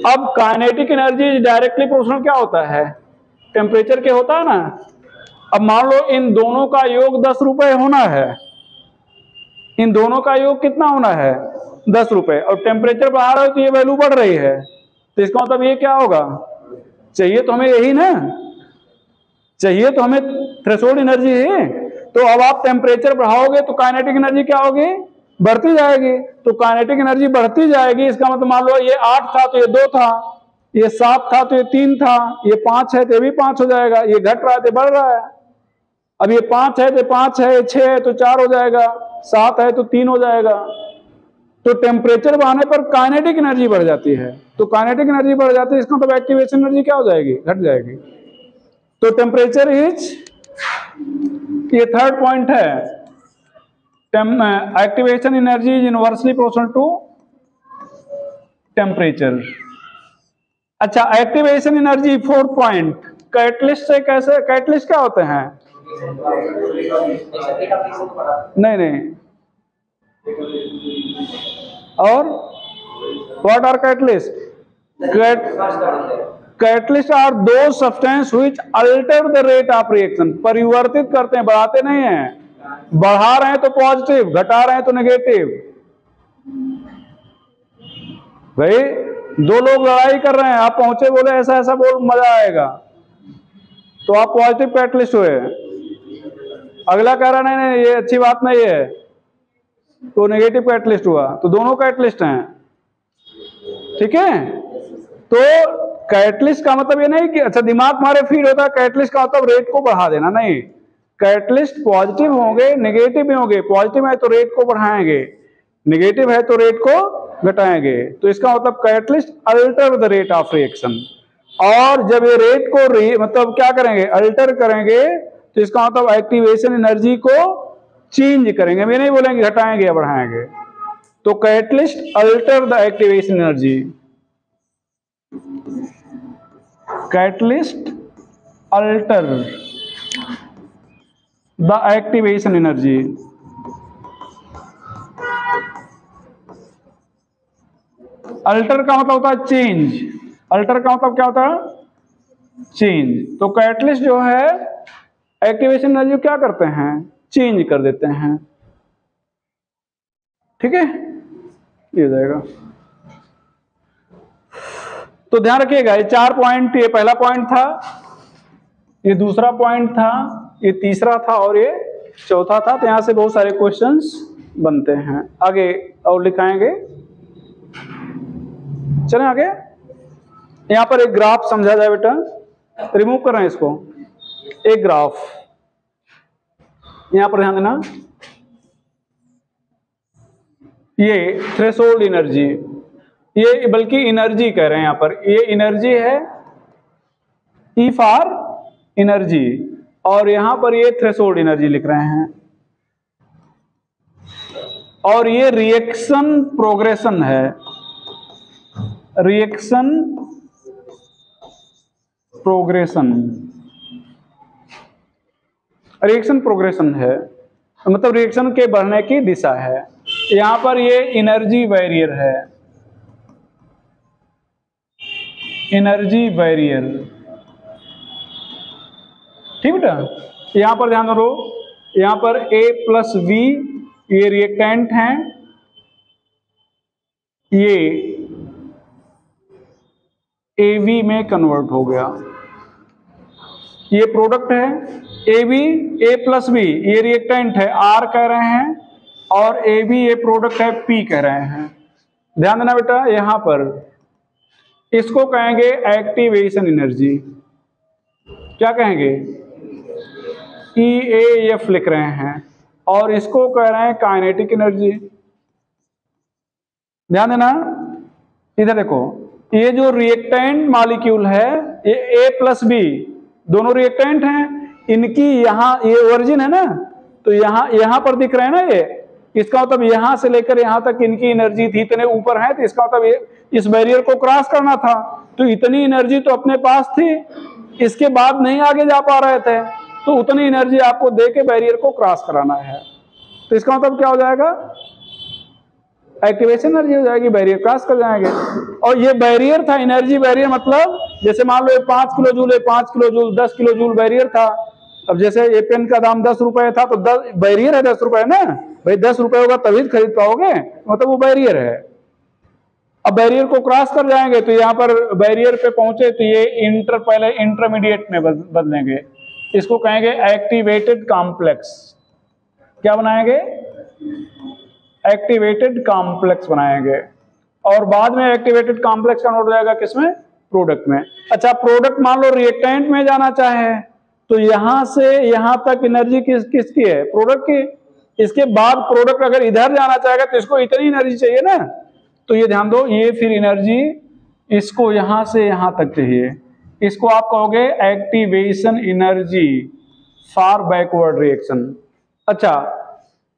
अब काइनेटिक एनर्जी डायरेक्टली प्रोपोर्शनल क्या होता है? टेम्परेचर के होता है ना। अब मान लो इन दोनों का योग 10 रुपए होना है, इन दोनों का योग कितना होना है? 10 रुपए, और टेम्परेचर बढ़ा रहा है तो ये वैल्यू बढ़ रही है, तो इसका मतलब ये क्या होगा? चाहिए तो हमें यही ना, चाहिए तो हमें थ्रेशोल्ड एनर्जी है। तो अब आप टेम्परेचर बढ़ाओगे तो काइनेटिक एनर्जी क्या होगी? बढ़ती जाएगी। तो काइनेटिक एनर्जी बढ़ती जाएगी, इसका मतलब मान लो ये 8 था तो ये 2 था, ये 7 था तो ये 3 था, ये 5 है तो ये भी 5 हो जाएगा, ये घट रहा है तो बढ़ रहा है। अब ये 5 है तो 5 है, 6 है तो 4 हो जाएगा, 7 है तो 3 हो जाएगा। तो टेम्परेचर बढ़ने पर काइनेटिक एनर्जी बढ़ जाती है, तो काइनेटिक एनर्जी बढ़ जाती है, इसका मतलब एक्टिवेशन एनर्जी क्या हो जाएगी, घट जाएगी। तो टेम्परेचर इज, ये थर्ड पॉइंट है, activation energy is inversely proportional to temperature. अच्छा, activation energy fourth point, catalyst से कैसे, कैटलिस्ट क्या होते हैं? नहीं, और what are catalyst? Catalyst are those substance which alter the rate of reaction, परिवर्तित करते हैं, बढ़ाते नहीं हैं। बढ़ा रहे हैं तो पॉजिटिव, घटा रहे हैं तो नेगेटिव। भाई दो लोग लड़ाई कर रहे हैं, आप पहुंचे बोले ऐसा ऐसा बोल मजा आएगा, तो आप पॉजिटिव कैटलिस्ट हुए। अगला कह रहा नहीं ये अच्छी बात नहीं है, तो नेगेटिव कैटलिस्ट हुआ, तो दोनों कैटलिस्ट हैं। ठीक है, तो कैटलिस्ट का मतलब ये नहीं कि अच्छा दिमाग हमारे फीड होता है, कैटलिस्ट का मतलब रेट को बढ़ा देना, नहीं। कैटलिस्ट पॉजिटिव होंगे नेगेटिव भी होंगे, पॉजिटिव है तो रेट को बढ़ाएंगे, नेगेटिव है तो रेट को घटाएंगे। तो इसका मतलब catalyst alter the rate of reaction, और जब ये रेट को मतलब क्या करेंगे, अल्टर करेंगे, तो इसका मतलब एक्टिवेशन एनर्जी को चेंज करेंगे, हम ये नहीं बोलेंगे घटाएंगे या बढ़ाएंगे। तो catalyst alter the activation energy, catalyst alter the activation energy. Alter का मतलब होता है चेंज, अल्टर का मतलब क्या होता है, चेंज। तो कैटलिस्ट जो है एक्टिवेशन एनर्जी क्या करते हैं, चेंज कर देते हैं। ठीक है, ये हो जाएगा। तो ध्यान रखिएगा, ये 4 पॉइंट, ये पहला पॉइंट था, ये दूसरा पॉइंट था, ये तीसरा था और ये चौथा था। तो यहां से बहुत सारे क्वेश्चंस बनते हैं। आगे और लिखाएंगे, चलें आगे। यहां पर एक ग्राफ समझा जाए बेटा, रिमूव कर रहे हैं इसको, एक ग्राफ यहां पर ध्यान देना। ये थ्रेशोल्ड एनर्जी, ये बल्कि एनर्जी कह रहे हैं यहां पर, ये एनर्जी है, ई फॉर एनर्जी, और यहां पर ये थ्रेशोल्ड एनर्जी लिख रहे हैं, और ये रिएक्शन प्रोग्रेशन है, रिएक्शन प्रोग्रेशन, रिएक्शन प्रोग्रेशन है, मतलब रिएक्शन के बढ़ने की दिशा है। यहां पर ये एनर्जी बैरियर है, एनर्जी बैरियर। ठीक बेटा, यहां पर ध्यान दो, यहां पर A+V ये रिएक्टेंट हैं, ये AV में कन्वर्ट हो गया, ये प्रोडक्ट है AB, A+B ये रिएक्टेंट है, R कह रहे हैं, और AB ये प्रोडक्ट है, P कह रहे हैं। ध्यान देना बेटा, यहां पर इसको कहेंगे एक्टिवेशन एनर्जी, क्या कहेंगे, EAF लिख रहे हैं, और इसको कह रहे हैं काइनेटिक एनर्जी। ध्यान देना, इधर देखो, ये जो रिएक्टेंट मॉलिक्यूल है, ये A+B दोनों रिएक्टेंट हैं, इनकी यहाँ ये ओरिजिन है ना, तो यहाँ पर दिख रहे हैं ना ये, इसका मतलब यहां से लेकर यहां तक इनकी एनर्जी थी, इतने ऊपर है, तो इसका मतलब ये इस बैरियर को क्रॉस करना था, तो इतनी एनर्जी तो अपने पास थी, इसके बाद नहीं आगे जा पा रहे थे, तो उतनी एनर्जी आपको दे के बैरियर को क्रॉस कराना है। तो इसका मतलब क्या हो जाएगा, एक्टिवेशन एनर्जी हो जाएगी, बैरियर क्रॉस कर जाएंगे। और ये बैरियर था, एनर्जी बैरियर, मतलब जैसे मान लो 5 किलो जूल है, 5 kilo joule 10 kilo joule barrier था। अब जैसे ये पेन का दाम 10 रुपए था, तो 10 बैरियर है 10 रुपए ना भाई, 10 रुपए होगा तभी खरीद पाओगे, मतलब वो बैरियर है। अब बैरियर को क्रॉस कर जाएंगे, तो यहाँ पर बैरियर पे पहुंचे तो ये पहले इंटरमीडिएट में बदलेंगे, इसको कहेंगे एक्टिवेटेड कॉम्प्लेक्स। क्या बनाएंगे, एक्टिवेटेड कॉम्प्लेक्स बनाएंगे, और बाद में एक्टिवेटेड कॉम्प्लेक्स कन्वर्ट हो जाएगा किसमें, प्रोडक्ट में। अच्छा, प्रोडक्ट मान लो रिएक्टेंट में जाना चाहे तो यहां से यहां तक एनर्जी किसकी है? प्रोडक्ट की। इसके बाद प्रोडक्ट अगर इधर जाना चाहेगा तो इसको इतनी एनर्जी चाहिए ना, तो ये ध्यान दो, ये फिर एनर्जी इसको यहां से यहां तक चाहिए। इसको आप कहोगे activation energy for backward reaction. अच्छा,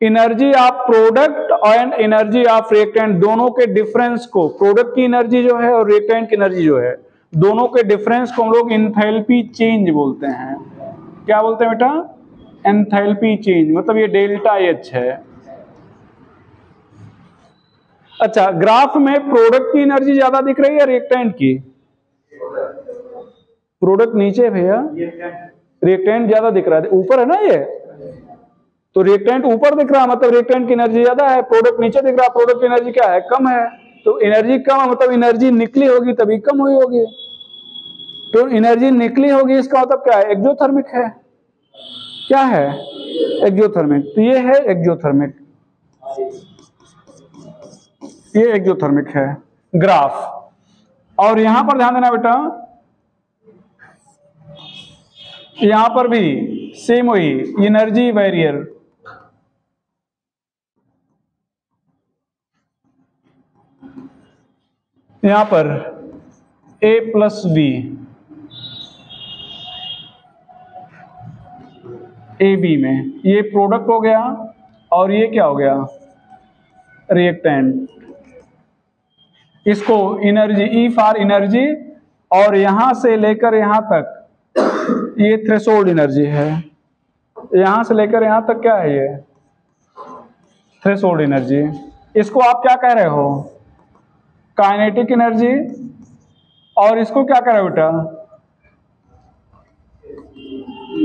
energy of product and energy of reactant दोनों के डिफरेंस को, प्रोडक्ट की एनर्जी जो है और रिएक्टेंट की एनर्जी जो है, दोनों के डिफरेंस को हम लोग एंथैल्पी चेंज बोलते हैं। क्या बोलते हैं बेटा? एंथैल्पी चेंज, मतलब ये डेल्टा एच है। अच्छा, ग्राफ में प्रोडक्ट की एनर्जी ज्यादा दिख रही है रिएक्टेंट की? प्रोडक्ट नीचे है भैया, रिएक्टेंट ज्यादा दिख रहा है, ऊपर है ना ये, तो रिएक्टेंट ऊपर दिख रहा है मतलब रिएक्टेंट की एनर्जी ज्यादा है, प्रोडक्ट नीचे दिख रहा है, प्रोडक्ट की एनर्जी क्या है? कम है। तो एनर्जी कम है मतलब एनर्जी निकली होगी तभी कम हुई होगी। तो एनर्जी निकली होगी इसका मतलब क्या है? एक्सोथर्मिक है। क्या है? एक्सोथर्मिक। तो ये है एक्सोथर्मिक, ये एक्सोथर्मिक है ग्राफ। और यहां पर ध्यान देना बेटा, यहां पर भी सेम वही एनर्जी बैरियर, यहां पर A plus B, A B में ये प्रोडक्ट हो गया और ये क्या हो गया? रिएक्टेंट। इसको एनर्जी ई फॉर एनर्जी, और यहां से लेकर यहां तक ये थ्रेशोल्ड एनर्जी है, यहां से लेकर यहां तक क्या है? ये थ्रेशोल्ड एनर्जी। इसको आप क्या कह रहे हो? Kinetic energy. और इसको क्या कह रहे हो बेटा?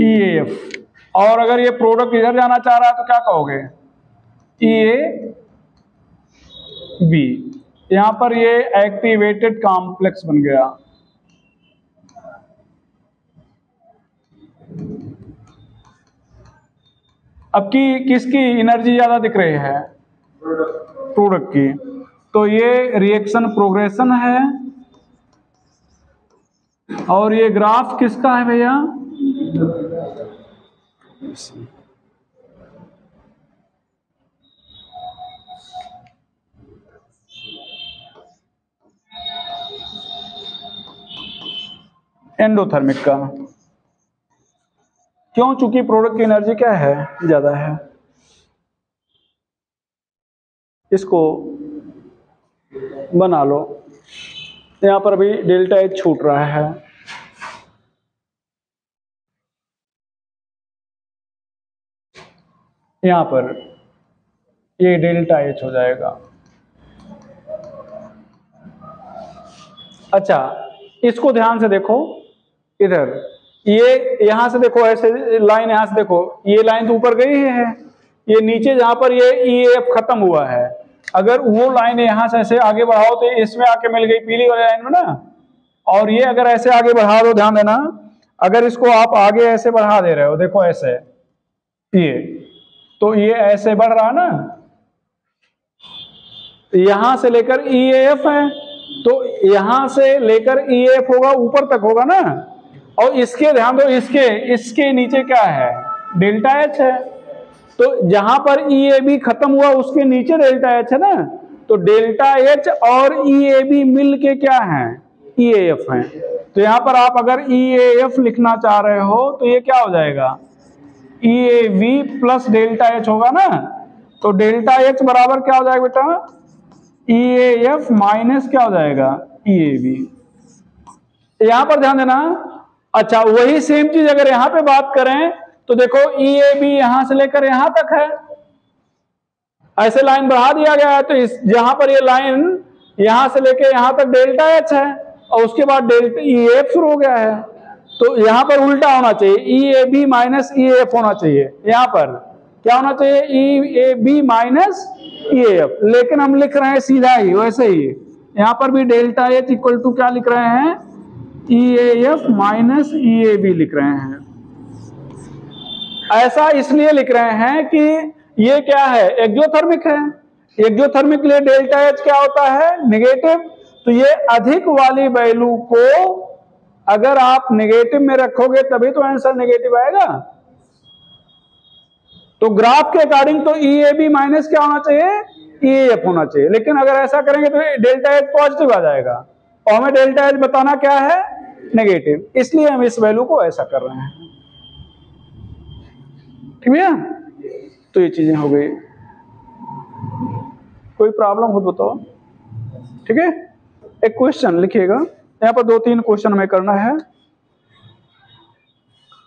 ईएएफ। और अगर ये प्रोडक्ट इधर जाना चाह रहा है तो क्या कहोगे? E B. यहां पर ये एक्टिवेटेड कॉम्प्लेक्स बन गया। अब की किसकी एनर्जी ज्यादा दिख रही है? प्रोडक्ट की। तो ये रिएक्शन प्रोग्रेशन है और ये ग्राफ किसका है भैया? एंडोथर्मिक का। क्यों? चूंकि प्रोडक्ट की एनर्जी क्या है? ज्यादा है। इसको बना लो, यहां पर भी डेल्टा एच छूट रहा है। यहां पर ये डेल्टा एच हो जाएगा। अच्छा, इसको ध्यान से देखो, इधर ये यहां से देखो, ऐसे लाइन यहां से देखो, ये लाइन तो ऊपर गई है, ये नीचे जहां पर ये ईएफ खत्म हुआ है, अगर वो लाइन यहां से ऐसे आगे बढ़ाओ तो इसमें आके मिल गई पीली वाली लाइन में ना, और ये अगर ऐसे आगे बढ़ा दो, ध्यान देना, अगर इसको आप आगे ऐसे बढ़ा दे रहे हो, देखो ऐसे, ये तो ये ऐसे बढ़ रहा ना, यहां से लेकर ईएफ है, तो यहां से लेकर ईएफ होगा, ऊपर तक होगा ना, और इसके ध्यान दो, इसके नीचे क्या है? डेल्टा एच है। तो जहां पर ईएबी खत्म हुआ उसके नीचे डेल्टा एच है ना, तो डेल्टा एच और ईएबी मिल के क्या है? ईएएफ है। तो यहां पर आप अगर ईएएफ लिखना चाह रहे हो तो ये क्या हो जाएगा? ईएबी प्लस डेल्टा एच होगा ना, तो डेल्टा एच बराबर क्या हो जाएगा बेटा? ईएएफ माइनस क्या हो जाएगा? ईएबी। यहां पर ध्यान देना। अच्छा, वही सेम चीज अगर यहां पे बात करें तो देखो ईएबी यहां से लेकर यहां तक है, ऐसे लाइन बढ़ा दिया गया है, तो इस जहां पर ये लाइन यहां से लेकर यहां तक डेल्टा एच है और उसके बाद डेल्टा ईएफ शुरू हो गया है, तो यहां पर उल्टा होना चाहिए, ईएबी माइनस ईएफ होना चाहिए। यहां पर क्या होना चाहिए? ईएबी माइनस ईएफ, लेकिन हम लिख रहे हैं सीधा ही वैसे ही, यहां पर भी डेल्टा एच इक्वल टू क्या लिख रहे हैं? ईएएफ माइनस ईएबी लिख रहे हैं। ऐसा इसलिए लिख रहे हैं कि ये क्या है? एक्सोथर्मिक है। एक्सोथर्मिक के लिए डेल्टा एच क्या होता है? नेगेटिव। तो ये अधिक वाली वैल्यू को अगर आप नेगेटिव में रखोगे तभी तो आंसर नेगेटिव आएगा। तो ग्राफ के अकॉर्डिंग तो EAB माइनस क्या होना चाहिए, EAF होना चाहिए, लेकिन अगर ऐसा करेंगे तो डेल्टा एच पॉजिटिव आ जाएगा और हमें डेल्टा एच बताना क्या है, नेगेटिव, इसलिए हम इस वैल्यू को ऐसा कर रहे हैं। ठीक है, तो ये चीजें हो गई। कोई प्रॉब्लम हो तो बताओ। ठीक है, एक क्वेश्चन लिखिएगा, यहाँ पर 2-3 क्वेश्चन हमें करना है।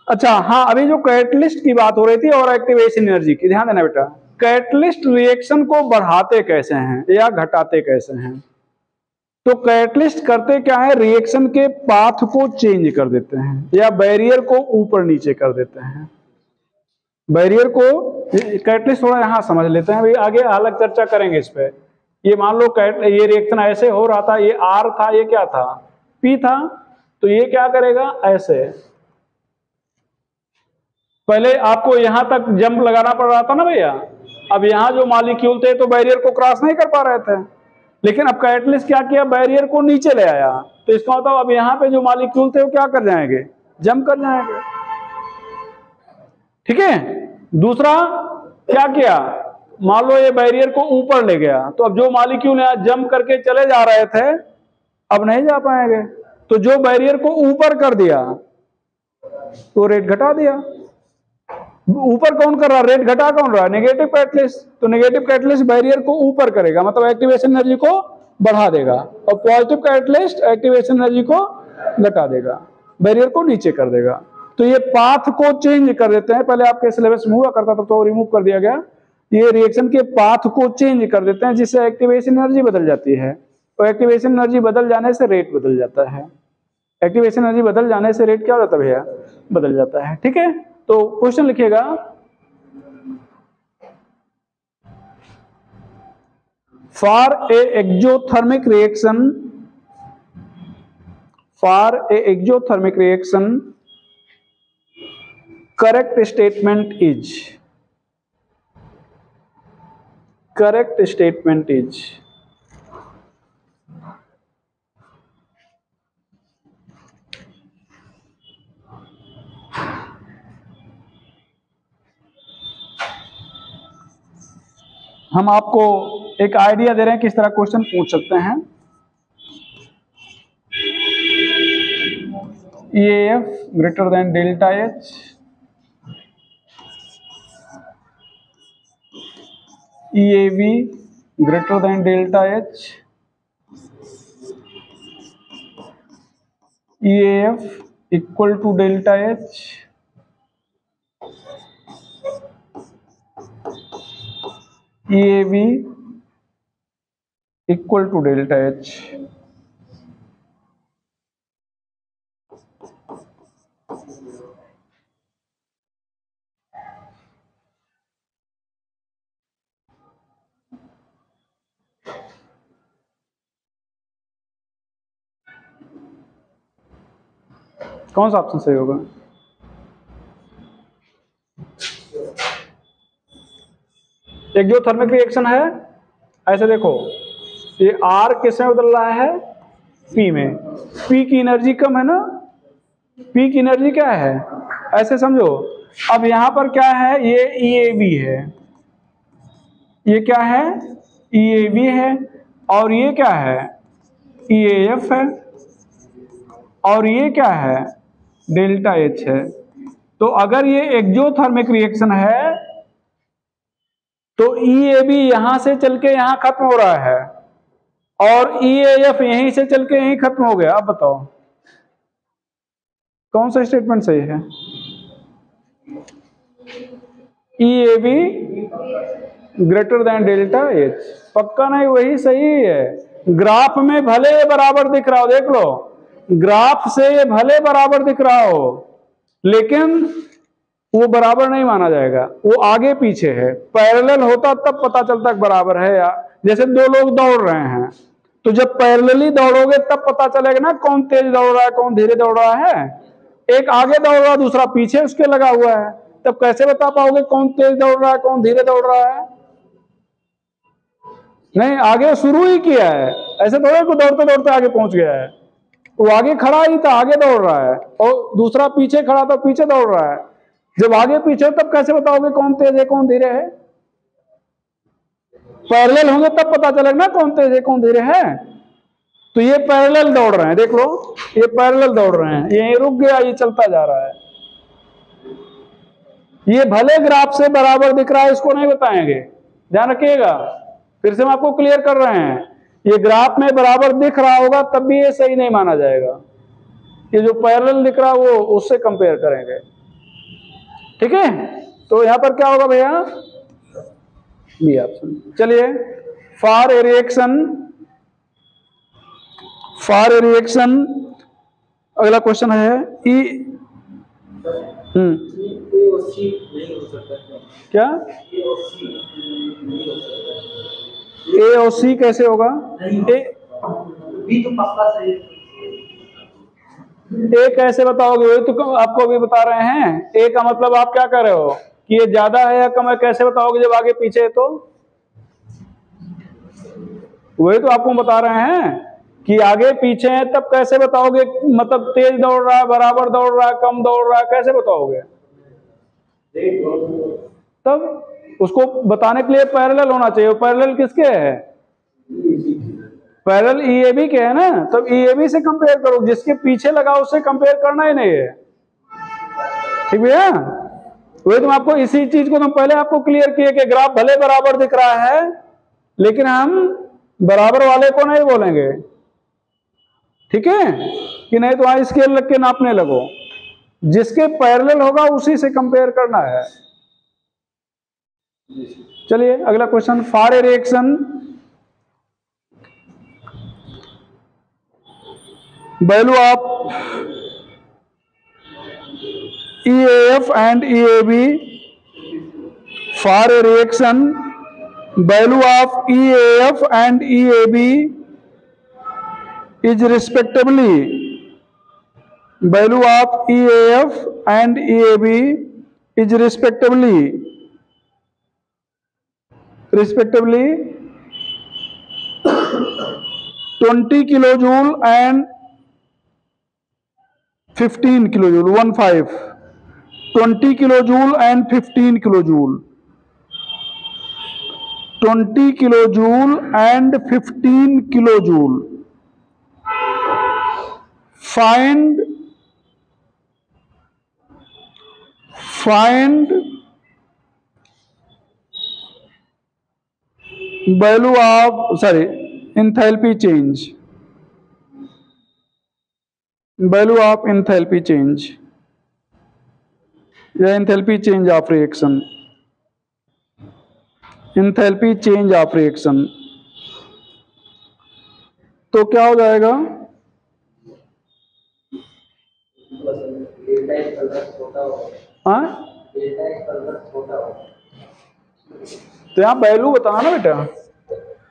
अच्छा हाँ, अभी जो कैटलिस्ट की बात हो रही थी और एक्टिवेशन एनर्जी की, ध्यान देना बेटा। कैटलिस्ट रिएक्शन को बढ़ाते कैसे हैं या घटाते कैसे हैं? तो कैटलिस्ट करते क्या है, रिएक्शन के पाथ को चेंज कर देते हैं या बैरियर को ऊपर नीचे कर देते हैं। बैरियर को कैटलिस्ट थोड़ा यहाँ समझ लेते हैं, अभी आगे अलग चर्चा करेंगे इस पे। ये मान लो ये रिएक्शन ऐसे हो रहा था, ये R था, ये क्या था, P था, तो ये क्या करेगा, ऐसे पहले आपको यहां तक जंप लगाना पड़ रहा था ना भैया। अब यहां जो मॉलिक्यूल थे तो बैरियर को क्रॉस नहीं कर पा रहे थे, लेकिन अब कैटलिस्ट क्या किया, बैरियर को नीचे ले आया, तो इसका मतलब अब यहां पे जो मॉलिक्यूल थे वो क्या कर जाएंगे, जंप कर जाएंगे। ठीक है, दूसरा क्या किया, मान लो ये बैरियर को ऊपर ले गया, तो अब जो मॉलिक्यूल यहां जंप करके चले जा रहे थे अब नहीं जा पाएंगे, तो जो बैरियर को ऊपर कर दिया तो रेट घटा दिया। ऊपर कौन कर रहा, रेट घटा कौन रहा, नेगेटिव कैटलिस्ट, तो नेगेटिव कैटलिस्ट बैरियर को ऊपर करेगा, मतलब एक्टिवेशन एनर्जी को बढ़ा देगा, और पॉजिटिव कैटलिस्ट एक्टिवेशन एनर्जी को घटा देगा, बैरियर को नीचे कर देगा। तो ये पाथ को चेंज कर देते हैं, पहले आपके सिलेबस में हुआ करता था तो रिमूव कर दिया गया। ये रिएक्शन के पाथ को चेंज कर देते हैं जिससे एक्टिवेशन एनर्जी बदल जाती है, और एक्टिवेशन एनर्जी बदल जाने से रेट बदल जाता है। एक्टिवेशन एनर्जी बदल जाने से रेट क्या हो जाता है भैया, बदल जाता है। ठीक है, तो क्वेश्चन लिखिएगा, for a exothermic reaction correct statement is हम आपको एक आइडिया दे रहे हैं किस तरह क्वेश्चन पूछ सकते हैं। EAF greater than delta H, EAV greater than delta H, EAF equal to delta H, EAV equal to delta H. कौन सा ऑप्शन सही होगा? एक्सोथर्मिक रिएक्शन है, ऐसे देखो ये R किस में बदल रहा है, P में, P की एनर्जी कम है ना, P की एनर्जी क्या है, ऐसे समझो। अब यहां पर क्या है, ये EAV है, ये क्या है, EAV है, और ये क्या है, EAF है, और ये क्या है, डेल्टा एच है। तो अगर ये एक्सोथर्मिक रिएक्शन है तो EAB यहां से चल के यहां खत्म हो रहा है और EAF यहीं से चल के यहीं खत्म हो गया। अब बताओ कौन सा स्टेटमेंट सही है? EAB greater than delta H, पक्का नहीं, वही सही है। ग्राफ में भले बराबर दिख रहा हो, देख लो ग्राफ से भले बराबर दिख रहा हो, लेकिन वो बराबर नहीं माना जाएगा, वो आगे पीछे है। पैरेलल होता तब पता चलता बराबर है, या जैसे दो लोग दौड़ रहे हैं तो जब पैरेलली दौड़ोगे तब पता चलेगा ना कौन तेज दौड़ रहा है कौन धीरे दौड़ रहा है। एक आगे दौड़ रहा है दूसरा पीछे उसके लगा हुआ है, तब कैसे बता पाओगे कौन तेज दौड़ रहा है कौन धीरे दौड़ रहा है? नहीं, आगे शुरू ही किया है, ऐसे थोड़ा को दौड़ते दौड़ते आगे पहुंच गया है। वो आगे खड़ा ही था, आगे दौड़ रहा है, और दूसरा पीछे खड़ा था, पीछे दौड़ रहा है। जब आगे पीछे तब कैसे बताओगे कौन तेज है कौन धीरे है? पैरेलल होंगे तब पता चलेगा ना कौन तेज है कौन धीरे है। तो ये पैरेलल दौड़ रहे हैं, देख लो, ये पैरेलल दौड़ रहे हैं, ये रुक गया, ये चलता जा रहा है। ये भले ग्राफ से बराबर दिख रहा है, इसको नहीं बताएंगे, ध्यान रखिएगा। फिर से हम आपको क्लियर कर रहे हैं, ये ग्राफ में बराबर दिख रहा होगा तब भी ये सही नहीं माना जाएगा। ये जो पैरेलल दिख रहा है वो उससे कंपेयर करेंगे, ठीक है। तो यहां पर क्या होगा भैया, बी ऑप्शन। चलिए, फॉर ए रिएक्शन अगला क्वेश्चन है ई। क्या ए और सी कैसे होगा? ए कैसे बताओगे? वही तो आपको अभी बता रहे हैं। ए का मतलब आप क्या कर रहे हो कि ये ज्यादा है या कम है, कैसे बताओगे जब आगे पीछे है? तो वही तो आपको बता रहे हैं कि आगे पीछे है तब कैसे बताओगे, मतलब तेज दौड़ रहा है, बराबर दौड़ रहा है, कम दौड़ रहा है, कैसे बताओगे? तब उसको बताने के लिए पैरेलल होना चाहिए। पैरेलल किसके है? पैरेलल ईएबी के है ना, तब ईएबी से कंपेयर करो, जिसके पीछे लगा उससे कंपेयर करना ही नहीं है, ठीक भैया। वही तुम आपको इसी चीज को तुम पहले आपको क्लियर किए कि ग्राफ भले बराबर दिख रहा है लेकिन हम बराबर वाले को नहीं बोलेंगे, ठीक है, कि नहीं तो वहां स्केल रख के नापने लगो, जिसके पैरेलल होगा उसी से कंपेयर करना है। चलिए अगला question, for a reaction value of EAF and EAB, for a reaction value of EAF and EAB is respectively, value of EAF and EAB is respectively 20 kilojoule and 15 kilojoule, 20 kilojoule and 15 kilojoule, 20 kilojoule and 15 kilojoule. Find value of enthalpy change, value of enthalpy change या enthalpy change of reaction, enthalpy change of reaction। तो क्या हो जाएगा? हाँ, तो यहाँ वैल्यू बताना ना बेटा।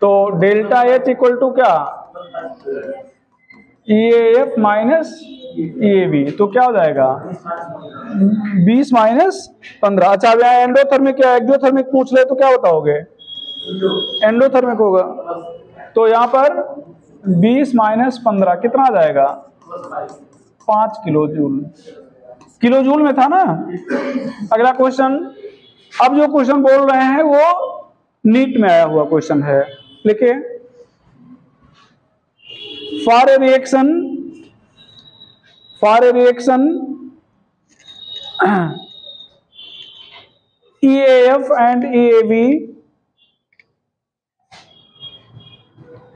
तो डेल्टा एच इक्वल टू क्या? EAF माइनस EAB, तो क्या हो जाएगा? 20 माइनस 15। अच्छा अब यहाँ एंडोथर्मिक या एक्सोथर्मिक पूछ ले तो क्या बताओगे? एंडोथर्मिक होगा। तो यहाँ पर 20 माइनस 15 कितना आ जाएगा? 5 किलोजूल। किलोजूल में था ना। अगला क्वेश्चन, अब जो क्वेश्चन बोल रहे हैं वो नीट में आया हुआ क्वेश्चन है, लिखिए। For a reaction EAF and EAB,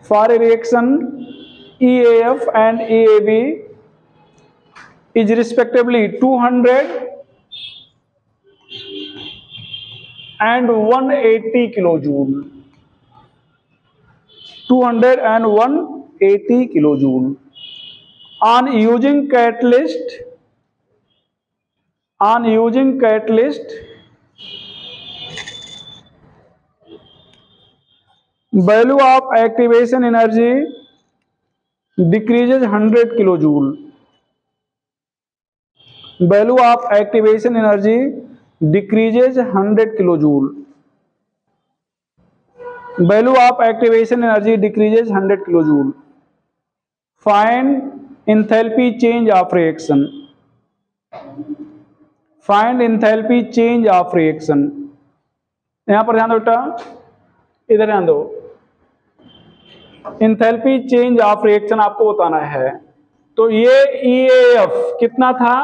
for a reaction EAF and EAB is respectively 200 and 180 kilojoule, 200 and 180 kilojoule. On using catalyst, value of activation energy decreases 100 kilojoule, value of activation energy decreases 100 kilojoule value of activation energy decreases 100 kilo joule. Find enthalpy change of reaction, find enthalpy change of reaction. यहां पर ध्यान दो बेटा, इधर ध्यान दो। इंथैल्पी चेंज ऑफ रिएक्शन आपको बताना है। तो ये EAF कितना था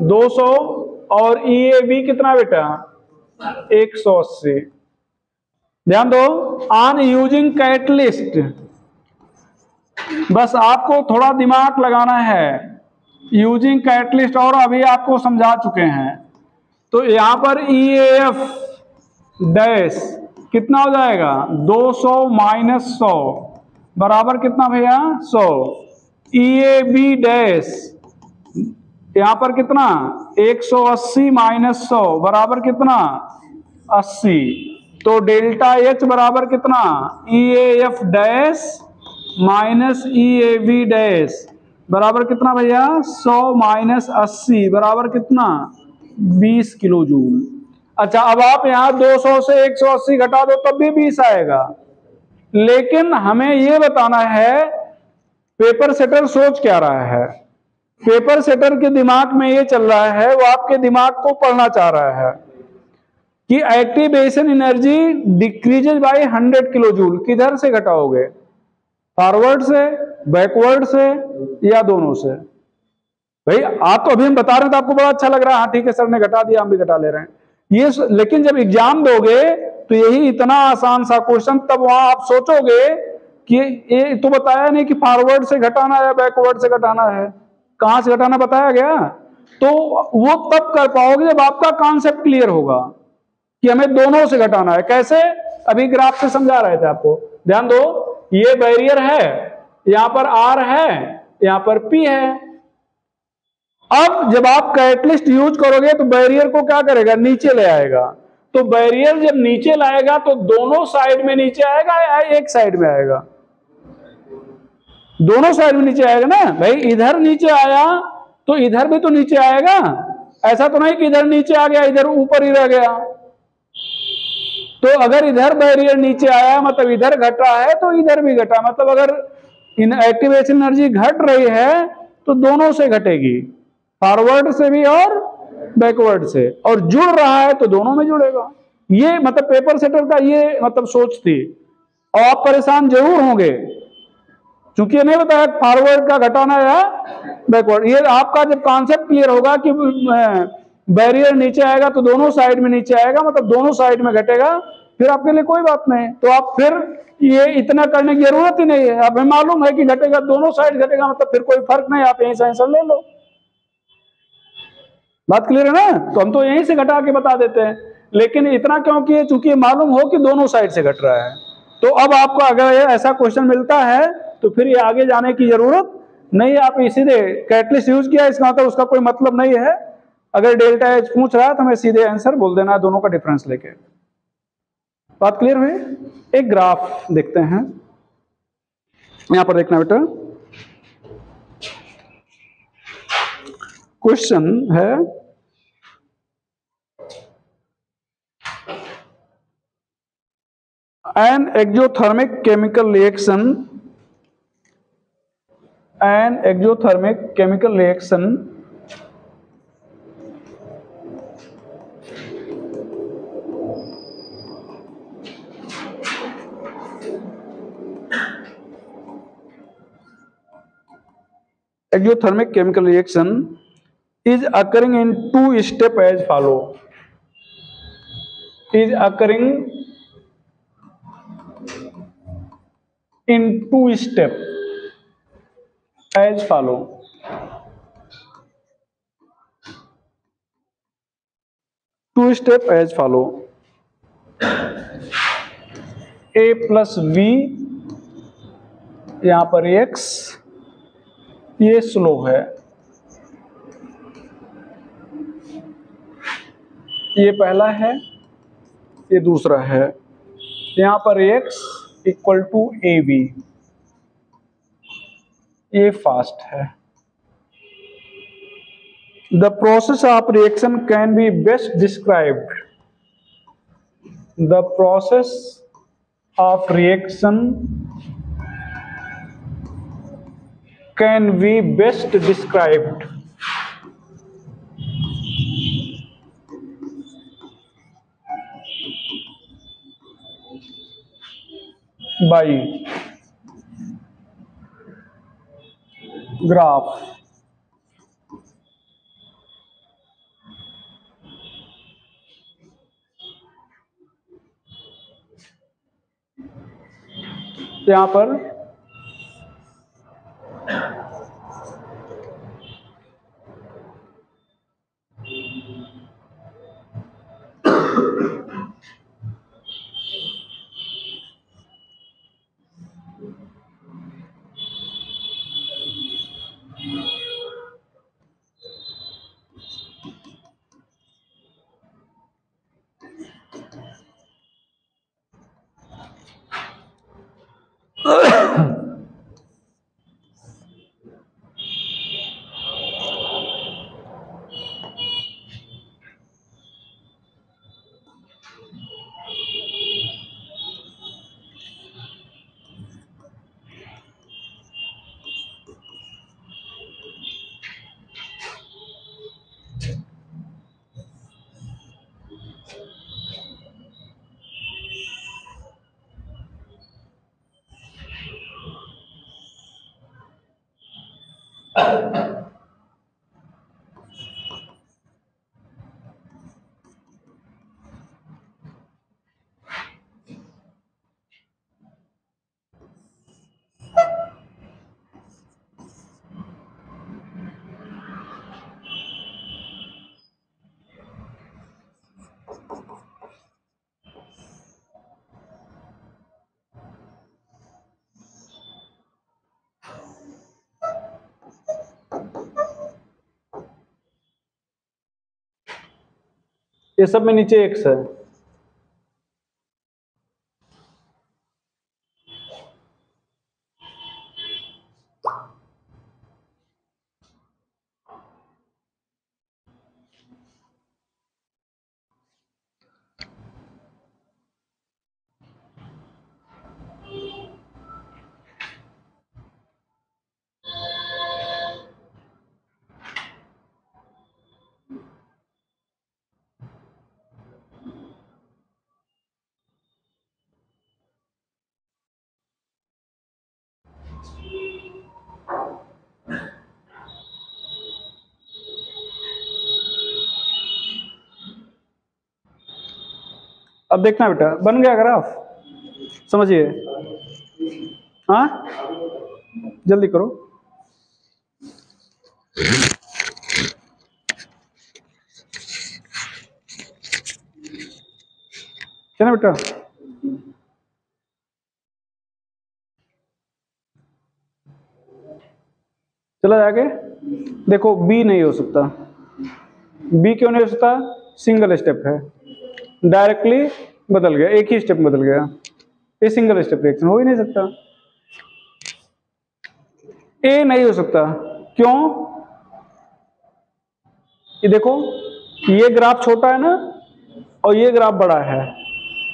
200 और EAB कितना बेटा 180। ध्यान दो, ऑन यूजिंग कैटलिस्ट, बस आपको थोड़ा दिमाग लगाना है। यूजिंग कैटलिस्ट और अभी आपको समझा चुके हैं। तो यहां पर EAF डैश कितना हो जाएगा 200 माइनस 100 बराबर कितना भैया 100। EAB डैश यहां पर कितना 180 माइनस 100 बराबर कितना 80। तो डेल्टा H बराबर कितना EAF dash minus EAB dash बराबर कितना भैया 100 माइनस 80 बराबर कितना 20 किलो जूल। अच्छा, अब आप यहां 200 से 180 घटा दो तब भी 20 आएगा। लेकिन हमें यह बताना है पेपर सेटर सोच क्या रहा है। पेपर सेटर के दिमाग में यह चल रहा है, वो आपके दिमाग को पढ़ना चाह रहा है कि activation energy decreases bye 100 kilo joule. किधर से घटाओगे, फॉरवर्ड से, बैकवर्ड से या दोनों से? भाई आप तो अभी हम बता रहे हैं तो आपको बड़ा अच्छा लग रहा है, हाँ ठीक है सर ने घटा दिया, हम भी घटा ले रहे हैं ये। लेकिन जब एग्जाम दोगे तो यही इतना आसान सा क्वेश्चन, तब वहां आप सोचोगे कि ये तो बताया नहीं कि फॉरवर्ड से घटाना है बैकवर्ड से घटाना है, कहां से घटाना बताया गया। तो वो तब कर पाओगे जब आपका कॉन्सेप्ट क्लियर होगा कि हमें दोनों से घटाना है। कैसे, अभी ग्राफ से समझा रहे थे आपको। ध्यान दो, ये बैरियर है, यहां पर R है, यहां पर P है। अब जब आप कैटलिस्ट यूज करोगे तो बैरियर को क्या करेगा नीचे ले आएगा। तो बैरियर जब नीचे लाएगा तो दोनों साइड में नीचे आएगा या एक साइड में आएगा? दोनों साइड में नीचे आएगा ना भाई। इधर नीचे आया तो इधर भी तो नीचे आएगा। ऐसा तो नहीं कि इधर नीचे आ गया इधर ऊपर ही रह गया। तो अगर इधर बैरियर नीचे आया मतलब इधर घटा है तो इधर भी घटा। मतलब अगर एक्टिवेशन एनर्जी घट रही है तो दोनों से घटेगी, फॉरवर्ड से भी और बैकवर्ड से, और जुड़ रहा है तो दोनों में जुड़ेगा। ये मतलब पेपर सेटर का ये मतलब सोच थी। और आप परेशान जरूर होंगे क्योंकि नहीं बताया फॉरवर्ड का घटाना या बैकवर्ड। ये आपका जब कॉन्सेप्ट क्लियर होगा कि बैरियर नीचे आएगा तो दोनों साइड में नीचे आएगा मतलब दोनों साइड में घटेगा, फिर आपके लिए कोई बात नहीं। तो आप फिर ये इतना करने की जरूरत ही नहीं है। अब हमें मालूम है कि घटेगा, दोनों साइड घटेगा मतलब फिर कोई फर्क नहीं, आप यहीं से आंसर ले लो। बात क्लियर है ना? तो हम तो यहीं से घटा के बता देते हैं, लेकिन इतना क्यों किए चूंकि मालूम हो कि दोनों साइड से घट रहा है। तो अब आपको अगर ऐसा क्वेश्चन मिलता है तो फिर ये आगे जाने की जरूरत नहीं है। आप सीधे कैटलिस्ट यूज किया, इसका मतलब उसका कोई मतलब नहीं है। अगर डेल्टा एच पूछ रहा है तो हमें सीधे आंसर बोल देना है दोनों का डिफरेंस लेके। बात क्लियर हुई? एक ग्राफ देखते हैं, यहां पर देखना बेटा। क्वेश्चन है an exothermic chemical reaction is occurring in two steps as follow. Is occurring in two steps as follow. Two steps as follow. A plus V, यहां पर X, ये स्लो है, ये पहला है, ये दूसरा है। यहां पर X इक्वल टू AB, ये फास्ट है। The process of reaction can be best described. The process of reaction can be best described by graph. यहां पर ये सब में नीचे एक्स है। अब देखना बेटा, बन गया ग्राफ, समझिए। हाँ, जल्दी करो। चलो बेटा, चला जाके देखो, बी नहीं हो सकता। बी क्यों नहीं हो सकता? सिंगल स्टेप है, डायरेक्टली बदल गया, एक ही स्टेप बदल गया, ये सिंगल स्टेप रिएक्शन हो ही नहीं सकता। ए नहीं हो सकता, क्यों? ये देखो, ये ग्राफ छोटा है ना और ये ग्राफ बड़ा है,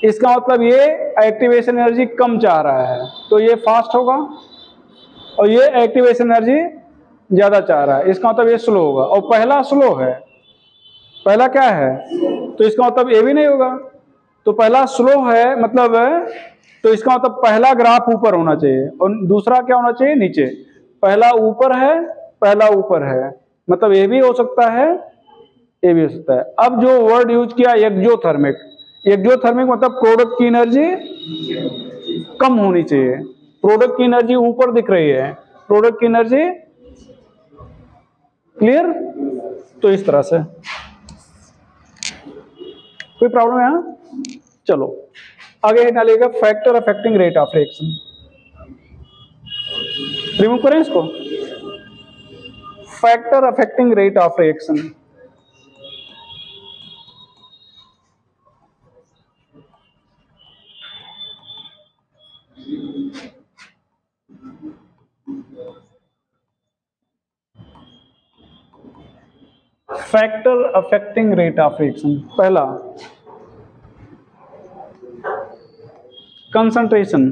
इसका मतलब ये एक्टिवेशन एनर्जी कम चाह रहा है, तो ये फास्ट होगा, और ये एक्टिवेशन एनर्जी ज्यादा चाह रहा है, इसका मतलब ये स्लो होगा। और पहला स्लो है, पहला क्या है, तो इसका मतलब ये भी नहीं होगा। तो पहला स्लो है मतलब, तो इसका मतलब पहला ग्राफ ऊपर होना चाहिए और दूसरा क्या होना चाहिए, नीचे। पहला ऊपर है, पहला ऊपर है, मतलब ये भी हो सकता है, ये भी हो सकता है। अब जो वर्ड यूज किया एक्सोथर्मिक, एक्सोथर्मिक मतलब प्रोडक्ट की एनर्जी कम होनी चाहिए, प्रोडक्ट की एनर्जी ऊपर दिख रही है, प्रोडक्ट की एनर्जी, क्लियर? तो इस तरह से कोई प्रॉब्लम है यहां? चलो आगे निकालिएगा, factor affecting rate of reaction. Remove करें इसको, factor affecting rate of reaction. Factor affecting rate of reaction, पहला कंसंट्रेशन।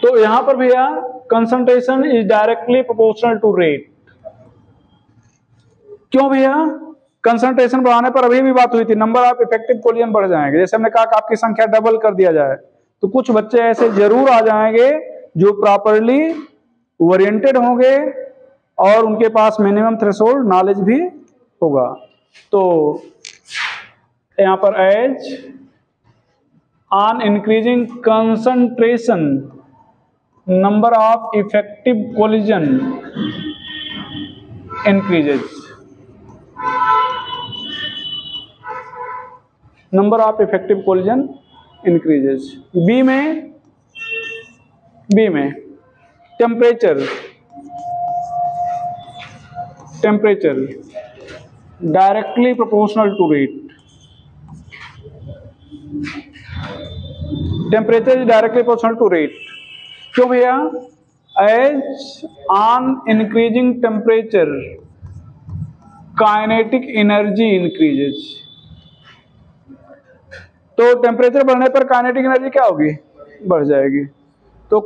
तो यहां पर भैया concentration is directly proportional to rate. क्यों भैया? कंसंट्रेशन बढ़ाने पर अभी भी बात हुई थी, नंबर ऑफ इफेक्टिव कोलिजन बढ़ जाएंगे। जैसे हमने कहा कि आपकी संख्या डबल कर दिया जाए तो कुछ बच्चे ऐसे जरूर आ जाएंगे जो प्रॉपरली ओरिएंटेड होंगे और उनके पास मिनिमम थ्रेशोल्ड नॉलेज भी होगा। तो यहां पर as on increasing concentration number of effective collision increases. Number of effective collision increases. B में temperature directly proportional to rate. Temperature is directly proportional to rate. क्यों भैया? As on increasing temperature kinetic energy increases. तो टेम्परेचर बढ़ने पर काइनेटिक एनर्जी क्या होगी? बढ़ जाएगी। तो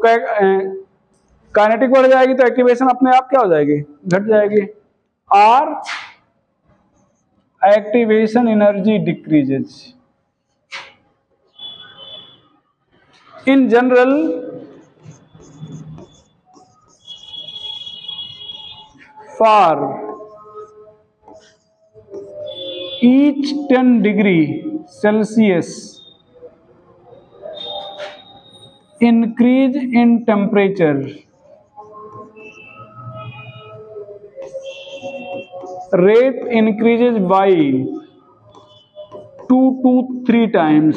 काइनेटिक बढ़ जाएगी तो एक्टिवेशन अपने आप क्या हो जाएगी? घट जाएगी। और activation energy decreases. In general for each 10 degree Celsius increase in temperature, rate increases by 2 to 3 times.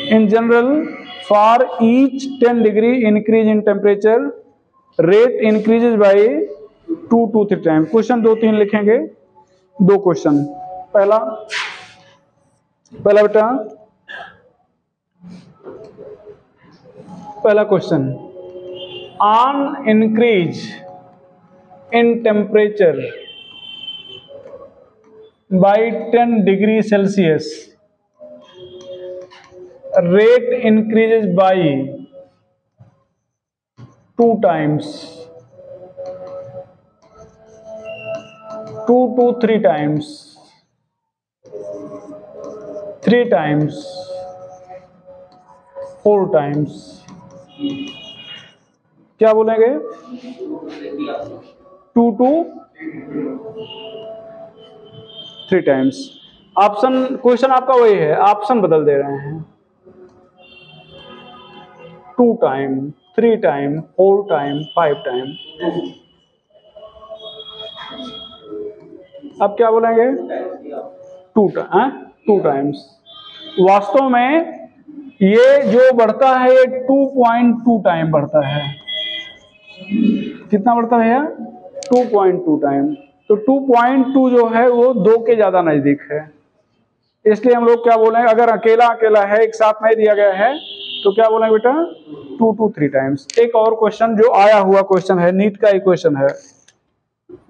In general, for each 10 degree increase in temperature, rate increases by 2 to 3 time. Question 2-3 लिखेंगे। 2 क्वेश्चन। पहला बेटा, पहला question, on increase in temperature by 10 degree Celsius, rate increases by 2 times, 2 to 3 times, 3 times, 4 times। क्या बोलेंगे? 2 to 3 times। ऑप्शन, क्वेश्चन आपका वही है, ऑप्शन बदल दे रहे हैं। 2 टाइम, 3 टाइम, 4 टाइम, 5 टाइम। अब क्या बोलेंगे? 2 टाइम्स। वास्तव में ये जो बढ़ता है ये 2.2 टाइम बढ़ता है। कितना बढ़ता है? 2.2 टाइम। तो 2.2 जो है वो 2 के ज्यादा नजदीक है। इसलिए हम लोग क्या बोलेंगे, अगर अकेला अकेला है, एक साथ नहीं दिया गया है, तो क्या बोलेंगे बेटा? 2 to 3 टाइम्स। एक और क्वेश्चन जो आया हुआ क्वेश्चन है, नीट का ही क्वेश्चन है,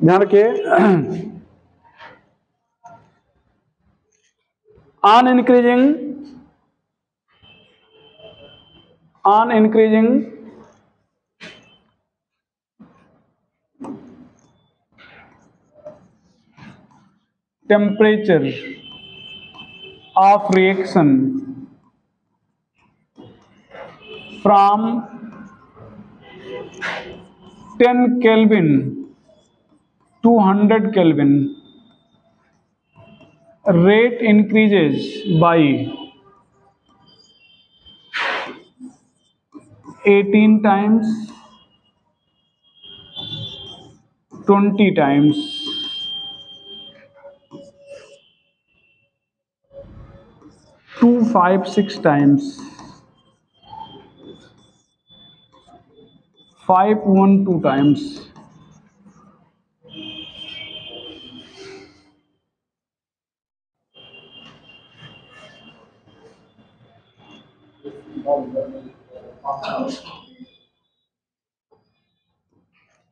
ध्यान रखिए। On increasing temperature of reaction from 10 Kelvin to 100 Kelvin, rate increases by 18 times, 20 times, 256 times, 512 times।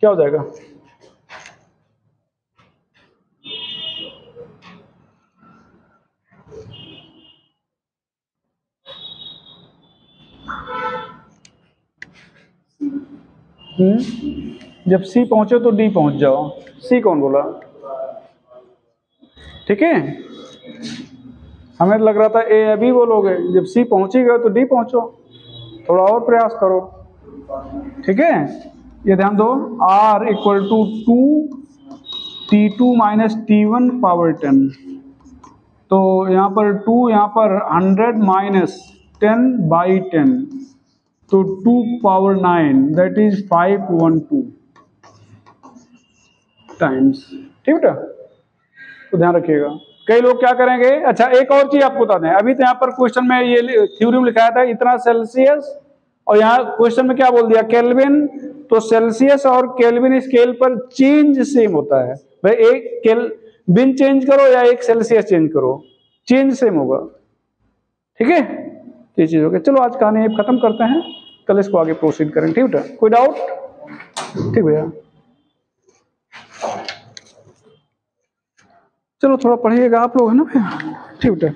क्या हो जाएगा? जब सी पहुंचो तो डी पहुंच जाओ। सी कौन बोला? ठीक है, हमें लग रहा था ए अभी बोलोगे, जब सी पहुंच ही गए तो डी पहुंचो, थोड़ा और प्रयास करो। ठीक है, ये ध्यान दो, R equal to 2T2 minus T1 power 10, तो यहाँ पर 2, यहाँ पर 100 माइनस 10/10, तो 2 पावर 9 दैट इज 512 टाइम्स। ठीक बेटा, तो ध्यान रखिएगा। कई लोग क्या करेंगे, अच्छा एक और चीज आपको बता दें, अभी तो यहाँ पर क्वेश्चन में ये थ्योरम लिखाया था इतना सेल्सियस, और यहाँ क्वेश्चन में क्या बोल दिया, केल्विन। तो सेल्सियस और केल्विन स्केल पर चेंज सेम होता है भाई, एक केल्विन चेंज करो या एक सेल्सियस चेंज करो, चेंज सेम होगा। ठीक है, ये चीज हो गई। चलो आज कहानी खत्म करते हैं, कल इसको आगे प्रोसीड करें। ठीक है, कोई डाउट? ठीक भैया, चलो थोड़ा पढ़िएगा आप लोग, है ना भैया? ठीक है।